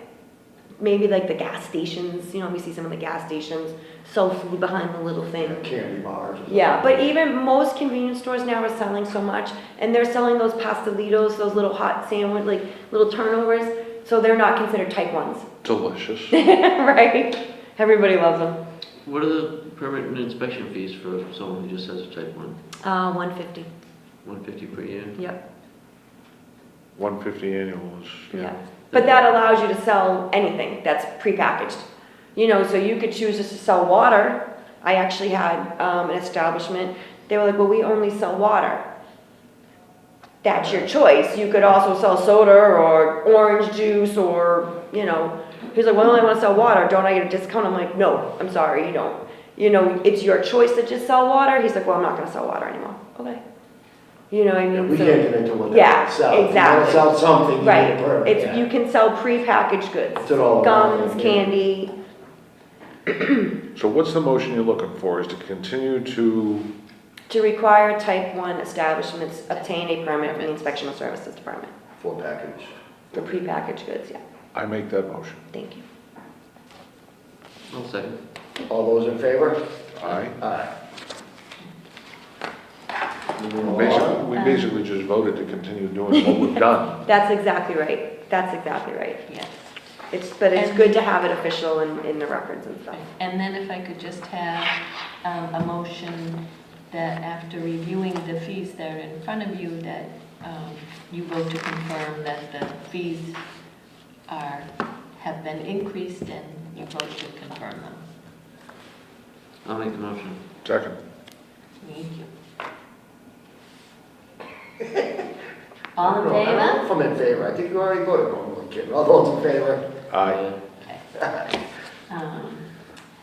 Maybe like the gas stations, we see some of the gas stations sell food behind the little thing. Candy bars. or something. Yeah, but even most convenience stores now are selling so much, and they're selling those pastelitos, those little hot sandwich, like little turnovers, so they're not considered type ones, Delicious. right? Everybody loves them. What are the permit and inspection fees for someone who just has a type 1? 150. 150 per year? Yep. 150 annual is, Yeah. But that allows you to sell anything that's prepackaged. You know, so you could choose just to sell water. I actually had an establishment, they were like, well, we only sell water. That's your choice. You could also sell soda or orange juice or, you know, he's like, well, I only want to sell water. Don't I get a discount? I'm like, no, I'm sorry, you don't. You know, it's your choice to just sell water. He's like, well, I'm not going to sell water anymore. Okay. You know what I mean? We So- can't get into what Yeah, they sell. exactly. If you want to sell something, you Right. need a permit. It's, you can sell prepackaged goods. It's all about Gums, it, yeah. candy. So what's the motion you're looking for? Is to continue to, To require type 1 establishments obtain a permit from the Inspection Services Department For package. for prepackaged goods, yeah. I make that motion. Thank you. I'll second. All those in favor? Aye. Aye. Moving Basically, along. we basically just voted to continue doing what we've done. That's exactly right. That's exactly right. Yes. But it's And- good to have it official in the records and stuff. And then if I could just have a motion that after reviewing the fees that are in front of you, that you vote to confirm that the fees have been increased and you vote to confirm them. I'll make the motion. Second. Thank you. All in I don't know favor? if I'm in favor. I think you already voted. No, I'm kidding. All those in favor? Aye.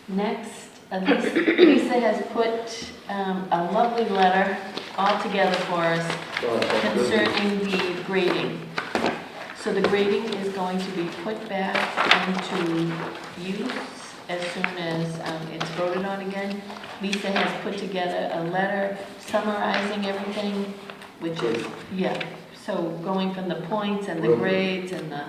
Next, Lisa has put a lovely letter all together for us concerning the grading. So the grading is going to be put back into use as soon as it's voted on again. Lisa has put together a letter summarizing everything, which is, yeah, so going from the points and the grades and the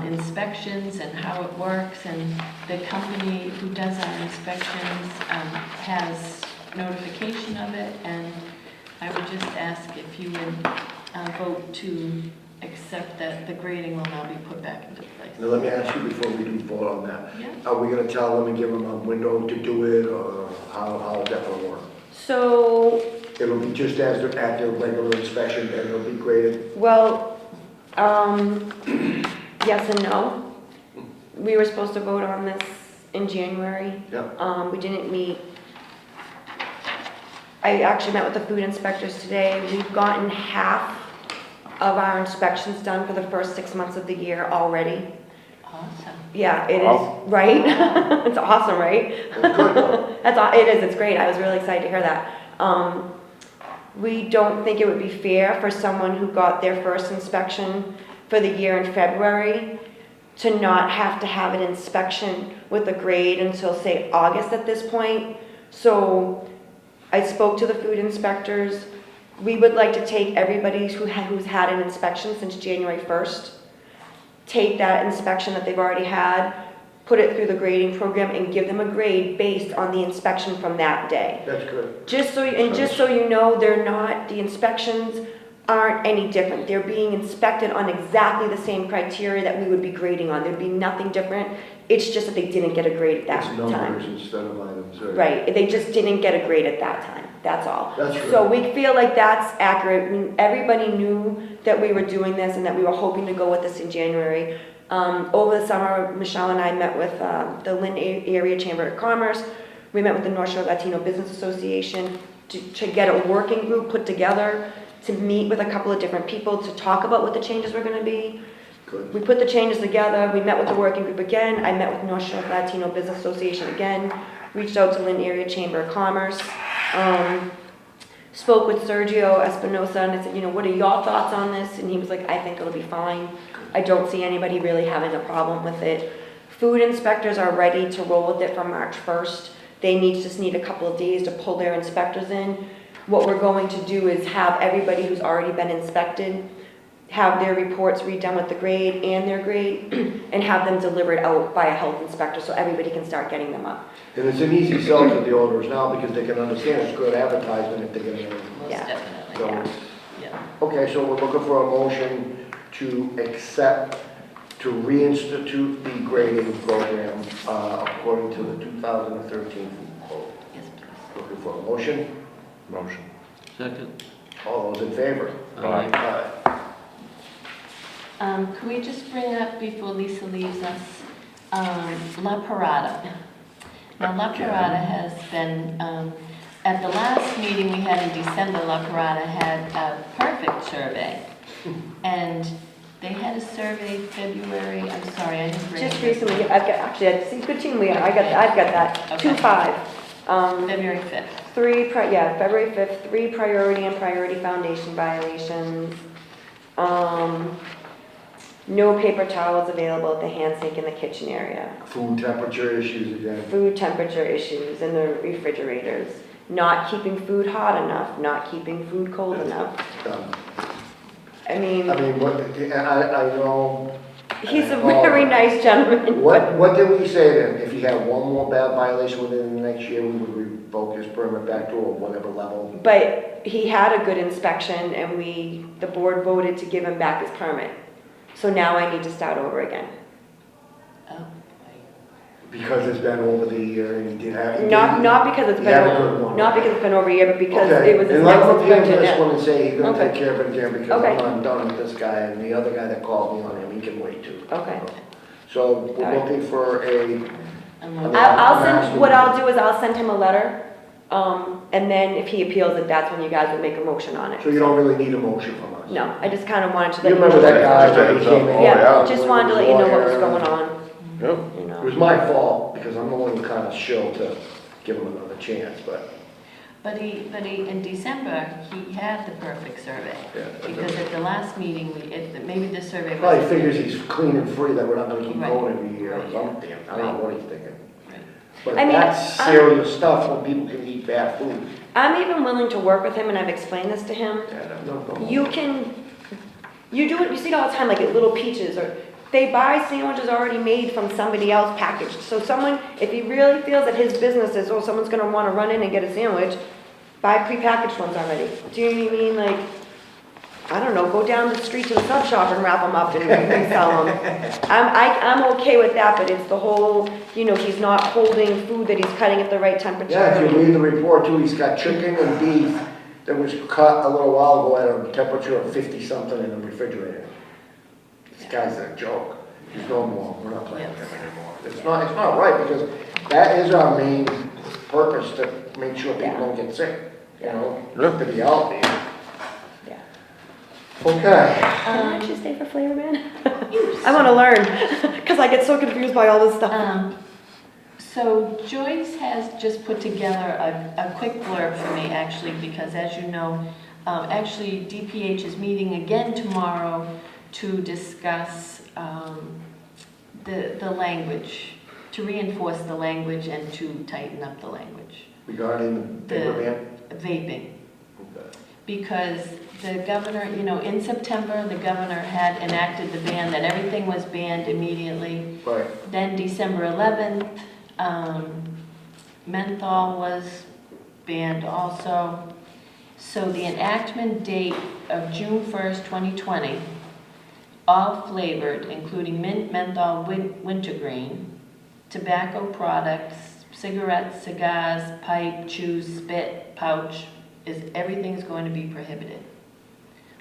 inspections and how it works, and the company who does our inspections has notification of it, and I would just ask if you would vote to accept that the grading will now be put back into place. Now, let me ask you before we do vote on that. Yeah. Are we gonna tell them and give them a window to do it, or how is that gonna work? So, It'll be just as they're at their regular inspection, and it'll be graded? well, yes and no. We were supposed to vote on this in January. Yeah. We didn't meet. I actually met with the food inspectors today. We've gotten half of our inspections done for the first 6 months of the year already. Awesome. Yeah, it Wow. is, right? It's awesome, right? That's good, though. It is, it's great. I was really excited to hear that. We don't think it would be fair for someone who got their first inspection for the year in February to not have to have an inspection with a grade until, say, August at this point. So I spoke to the food inspectors. We would like to take everybody who's had an inspection since January 1st, take that inspection that they've already had, put it through the grading program, and give them a grade based on the inspection from that day. That's good. Just so you know, the inspections aren't any different. They're being inspected on exactly the same criteria that we would be grading on. There'd be nothing different. It's just that they didn't get a grade at It's that numbers time. instead of items. Right, they just didn't get a grade at that time, that's all. That's good. So we feel like that's accurate. I mean, everybody knew that we were doing this and that we were hoping to go with this in January. Over the summer, Michelle and I met with the Lynn Area Chamber of Commerce. We met with the North Shore Latino Business Association to get a working group put together, to meet with a couple of different people to talk about what the changes were gonna be. Good. We put the changes together, we met with the working group again, I met with North Shore Latino Business Association again, reached out to Lynn Area Chamber of Commerce, spoke with Sergio Espinosa, and I said, you know, what are your thoughts on this? And he was like, I think it'll be fine. I don't see anybody really having a problem with it. Food inspectors are ready to roll with it from March 1st. They just need a couple of days to pull their inspectors in. What we're going to do is have everybody who's already been inspected have their reports redone with the grade and their grade, and have them delivered out by a health inspector so everybody can start getting them up. And it's an easy sell to the owners now because they can understand it's good advertisement if they get it. Most Yeah. definitely, So, yeah. Yeah. okay, so we're looking for a motion to accept, to reinstitute the grading program according to the 2013 food code. Yes, please. Looking for a motion. Motion. Second. All those in favor? Aye. Aye. Could we just bring up, before Lisa leaves us, La PARADA? Now, La PARADA has been, at the last meeting we had in December, La PARADA had a perfect survey. And they had a survey February, I'm sorry, I didn't bring it. Just recently, I've got, actually, I see, good team, I've got that, Okay. 2-5. February 5th. February 5th, 3 priority and priority foundation violations. No paper towels available at the hand sink in the kitchen area. Food temperature issues again. Food temperature issues in the refrigerators. Not keeping food hot enough, not keeping food cold enough. Done. I mean, what, I know. he's a very nice gentleman. What did we say to him? If he had one more bad violation within the next year, we would revoke his permit back to a whatever level? But he had a good inspection and the board voted to give him back his permit. So now I need to start over again. Oh, Because it's been over the year and he did have. Not because it's he been had a good over, one. not because it's been over a year, but because Okay, it was his and let next him appeal to inspection. this Yeah. one and say he's gonna Okay. take care of it again because Okay. I'm done with this guy and the other guy that called me on him, he can wait too. Okay. So we're All right. looking for a, I'll send, what I'll do is I'll send him a letter, and then if he appeals it, that's when you guys would make a motion on it. so you don't really need a motion from us. No, I just kind of wanted to let You you know. remember that guy Just that heads came up. in? Yeah, yeah. just wanted to let you know what was going on, Yep. you It know. was my fault because I'm the one who kind of showed to give him another chance, but. But he, in December, he had the perfect survey. Yeah. Because at the last meeting, maybe the survey was. Probably figures he's clean and free, that we're not gonna keep Right. going every year or Right. something. I don't know what he's thinking. Right. But I mean, that's serious stuff when people can eat bad food. I'm even willing to work with him, and I've explained this to him. Yeah, no. You do it, you see it all the time, like at Little Peaches, or they buy sandwiches already made from somebody else packaged. So someone, if he really feels that his business is, oh, someone's gonna wanna run in and get a sandwich, buy prepackaged ones already. Do you know what I mean? Like, I don't know, go down the street to the sub shop and wrap them up and resell them. I'm okay with that, but it's the whole, he's not holding food that he's cutting at the right temperature. Yeah, if you read the report too, he's got chicken and beef that was cut a little while ago at a temperature of 50-something in the refrigerator. This guy's a joke. He's no more, we're not playing with him anymore. It's not right, because that is our main purpose, to make sure people don't get sick, to be healthy. Yeah. Okay. Why don't you stay for Flavor Man? I want to learn, because I get so confused by all this stuff. So Joyce has just put together a quick blurb for me, actually, because as you know, actually DPH is meeting again tomorrow to discuss the language, to reinforce the language and to tighten up the language. Regarding the paper ban? Vaping. Okay. Because the governor, in September, the governor had enacted the ban, that everything was banned immediately. Right. Then December 11th, menthol was banned also. So the enactment date of June 1st, 2020, all flavored, including mint, menthol, wintergreen, tobacco products, cigarettes, cigars, pipe, chews, spit, pouch, everything's going to be prohibited.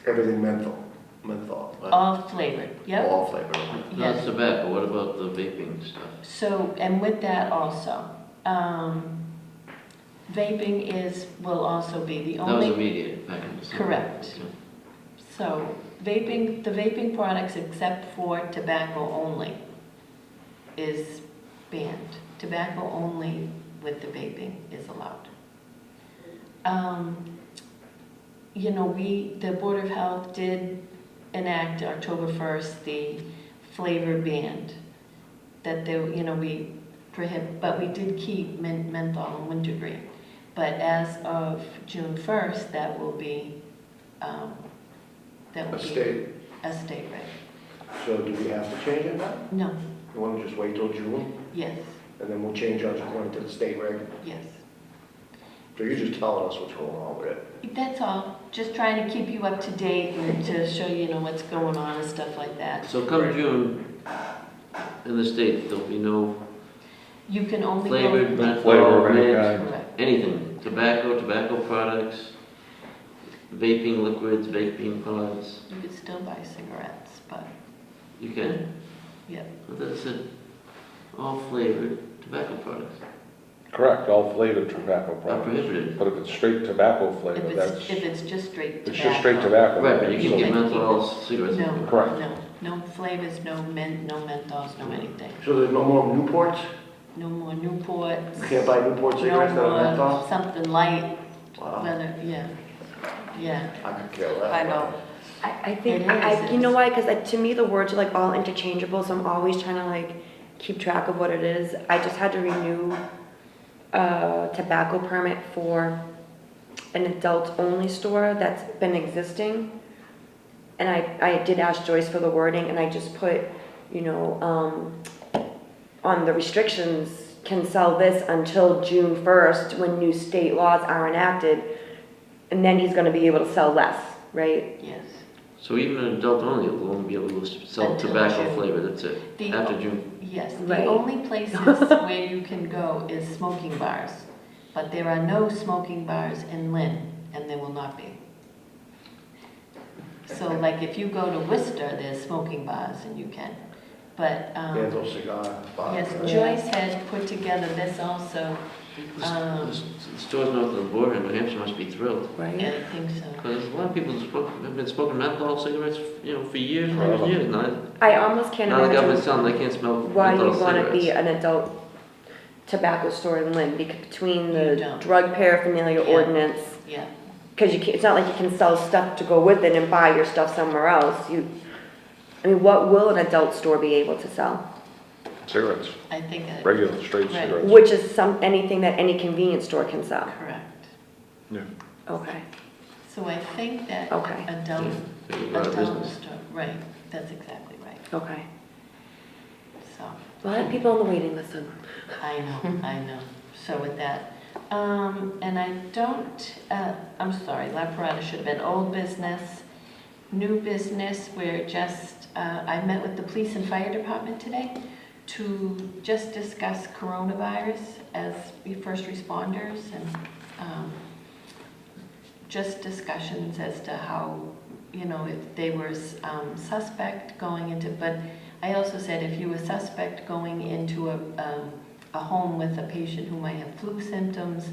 Everything menthol. Right? All flavored, yep. All flavor. Not Yes. tobacco, what about the vaping stuff? So, and with that also, vaping will also be the That was only. immediate back in December. Correct. Okay. So, the vaping products except for tobacco only is banned. Tobacco only with the vaping is allowed. The Board of Health did enact October 1st the flavor ban that we prohibit, but we did keep menthol and wintergreen. But as of June 1st, that will be A state. a state reg. So do we have to change it now? No, You want to just wait till June, yes, and then we'll change ours according to the state reg? yes. So you're just telling us what's going on with it? That's all. Just trying to keep you up to date and to show you what's going on and stuff like that. So come June, in the state, there'll be no You can only go. flavored menthol, Flavor of any mint, kind. Correct. anything, tobacco products, vaping liquids, vaping pods. You could still buy cigarettes, but You can? Yep. I thought it said all flavored tobacco products Correct, all flavored tobacco are products. prohibited. But if it's straight tobacco flavor, that's, If it's just straight tobacco. it's just straight tobacco. Right, but you You can get can keep menthol it. cigarettes. No, Correct. no flavors, no menthols, no anything. So there's no more Newports? No more Newports. You can't buy Newport cigarettes that No are menthol? more something light, Wow, whether, yeah. I could care less. I know. I think, It is. you know why, because to me, the words are like all interchangeable, so I'm always trying to like keep track of what it is. I just had to renew a tobacco permit for an adult-only store that's been existing. And I did ask Joyce for the wording, and I just put, you know, on the restrictions, can sell this until June 1st, when new state laws are enacted, and then he's gonna be able to sell less, right? Yes. So even an adult only will only be able to sell Until tobacco June. flavor, that's it, The- after June. Yes, the Right. only places where you can go is smoking bars. But there are no smoking bars in Lynn, and there will not be. So like if you go to Worcester, there's smoking bars and you can. But, Yeah, those cigar bars. yes, right? Joyce had put together this also, The stores north of the border in New Hampshire must be thrilled. Right? I think so. Because a lot of people have been smoking menthol cigarettes, you know, for years and Forever. years now. I almost can't Now the government's imagine telling them they can't smell why menthol you wanna be cigarettes. an adult tobacco store in Lynn, between You the don't. drug paraphernalia Yeah. ordinance. Yeah, Because you can't, it's not like you can sell stuff to go with it and buy your stuff somewhere else. I mean, what will an adult store be able to sell? Cigarettes, I think it. regular straight Right. cigarettes. Which is anything that any convenience store can sell. Correct. Yeah. Okay, So I think that Okay. adult, They go out of adult business. store, right, that's exactly right. okay. So, A lot of people on the waiting list. I know. So with that, and I don't, I'm sorry, La Parada should have been old business, new business, we're just, I met with the police and fire department today to just discuss coronavirus as we first responders and just discussions as to how, you know, if they were suspect going into, but I also said if you were suspect going into a home with a patient who might have flu symptoms,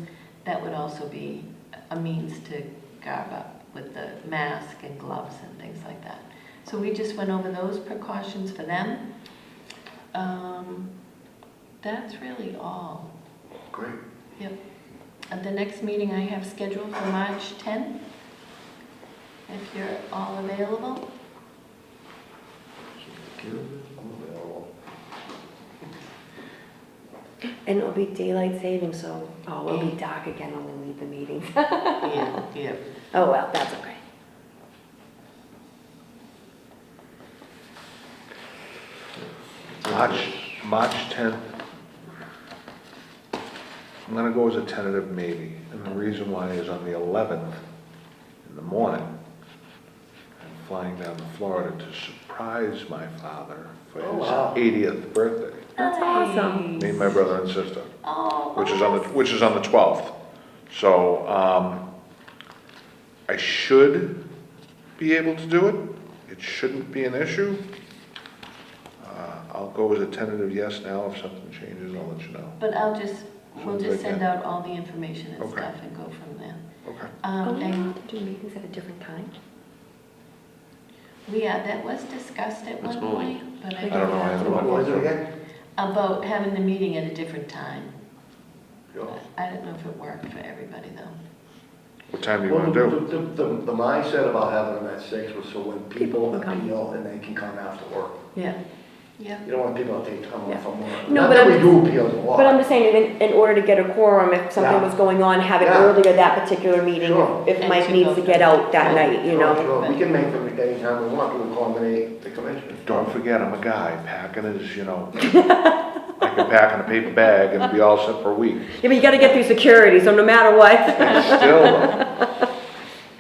that would also be a means to garb up with the mask and gloves and things like that. So we just went over those precautions for them. That's really all. Great. Yep. At the next meeting I have scheduled for March 10th, if you're all available. And it'll be daylight savings, so, it'll be dark again when we leave the meeting. Yeah. Oh, well, that's okay. March 10th. I'm gonna go as a tentative maybe, and the reason why is on the 11th in the morning, I'm flying down to Florida to surprise my father for Oh, his wow. 80th birthday. That's awesome. Me and my brother and sister, Oh, which is on the 12th. So, I should be able to do it. It shouldn't be an issue. I'll go as a tentative yes now. If something changes, I'll let you know. But we'll just send Okay. out all the information and Okay. stuff and go from there. Okay. Oh, we And have to do meetings at a different time? that was discussed at What's one going? point, but I don't know, I haven't What was it again? about having the meeting at a different time. Sure. I don't know if it worked for everybody though. What time do you Well, want to do? the mindset about having them at 6 was so when people can come. appeal and they can come after work. Yeah. Yeah. You don't want people to take time Yeah. off from work. No, Not but that we I'm- do appeals a lot. But I'm just saying, in order to get a quorum, if something Yeah. was going on, have it Yeah. earlier that particular meeting, Sure. if And Mike to needs go to for get out that that. night, you know? Sure, we can make them anytime we want to accommodate the commission. Don't forget, I'm a guy. Packing is, I can pack in a paper bag and be all set for a week. Yeah, but you gotta get through security, so no matter what. And still, though.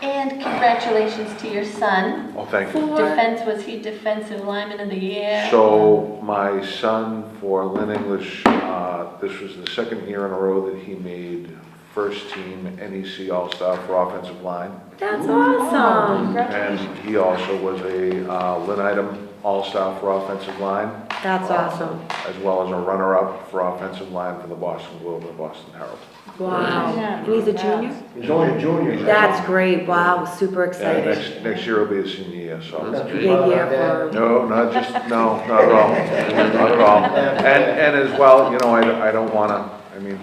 And congratulations to your son. Oh, thank you. Was he defensive lineman of the year? So my son for Lynn English, this was the second year in a row that he made first team NEC All-Star for offensive line. That's Oh, awesome. And congratulations. he also was a Lynn item All-Star for offensive line, That's awesome. as well as a runner-up for offensive line for the Boston Globe and the Boston Herald. Wow. And he's a junior? He's only a junior. right? That's great. Wow, super Yeah, excited. next year will be a senior year, so. That's Big great. year for, No, not at all, not at all. And as well, you know, I don't wanna, I mean,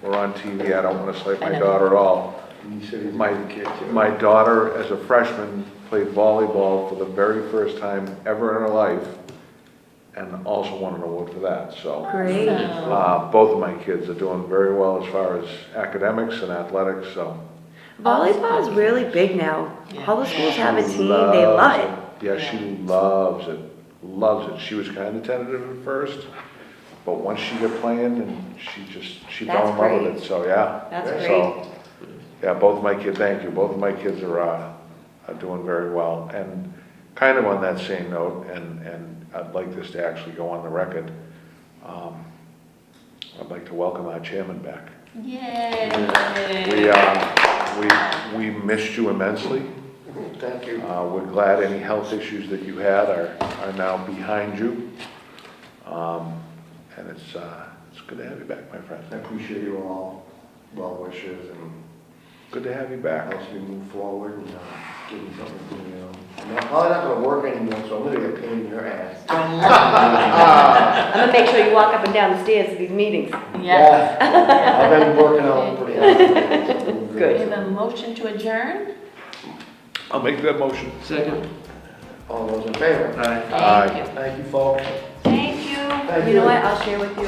we're on TV, I don't wanna slight my daughter at all. He said he's a My, good kid, too. my daughter, as a freshman, played volleyball for the very first time ever in her life, and also won an award for that, so. great. Both of my kids are doing very well as far as academics and athletics, so. Volleyball is really big now. All the schools have a team, they love Loves it. Yeah, she loves it, loves it. She was kind of tentative at first, but once she got playing, and she fell in That's love with great. it, so yeah. That's great. So, yeah, both of my kids, thank you, both of my kids are doing very well. And kind of on that same note, and I'd like this to actually go on the record, I'd like to welcome our chairman back. Yay! We missed you immensely. Thank you. We're glad any health issues that you had are now behind you. And it's good to have you back, my friend. I appreciate you all, well wishes, and Good to have you back. helps me move forward and give me something, you know. I'm probably not gonna work anymore, so I'm gonna be a pain in your ass. I'm gonna make sure you walk up and down the stairs to these meetings. Yeah. I've been working out pretty hard. We Good. have a motion to adjourn? I'll make that motion. Second. All those in favor? Aye. Aye. Thank you. Thank you, folks. Thank you. Thank You know what, I'll share with you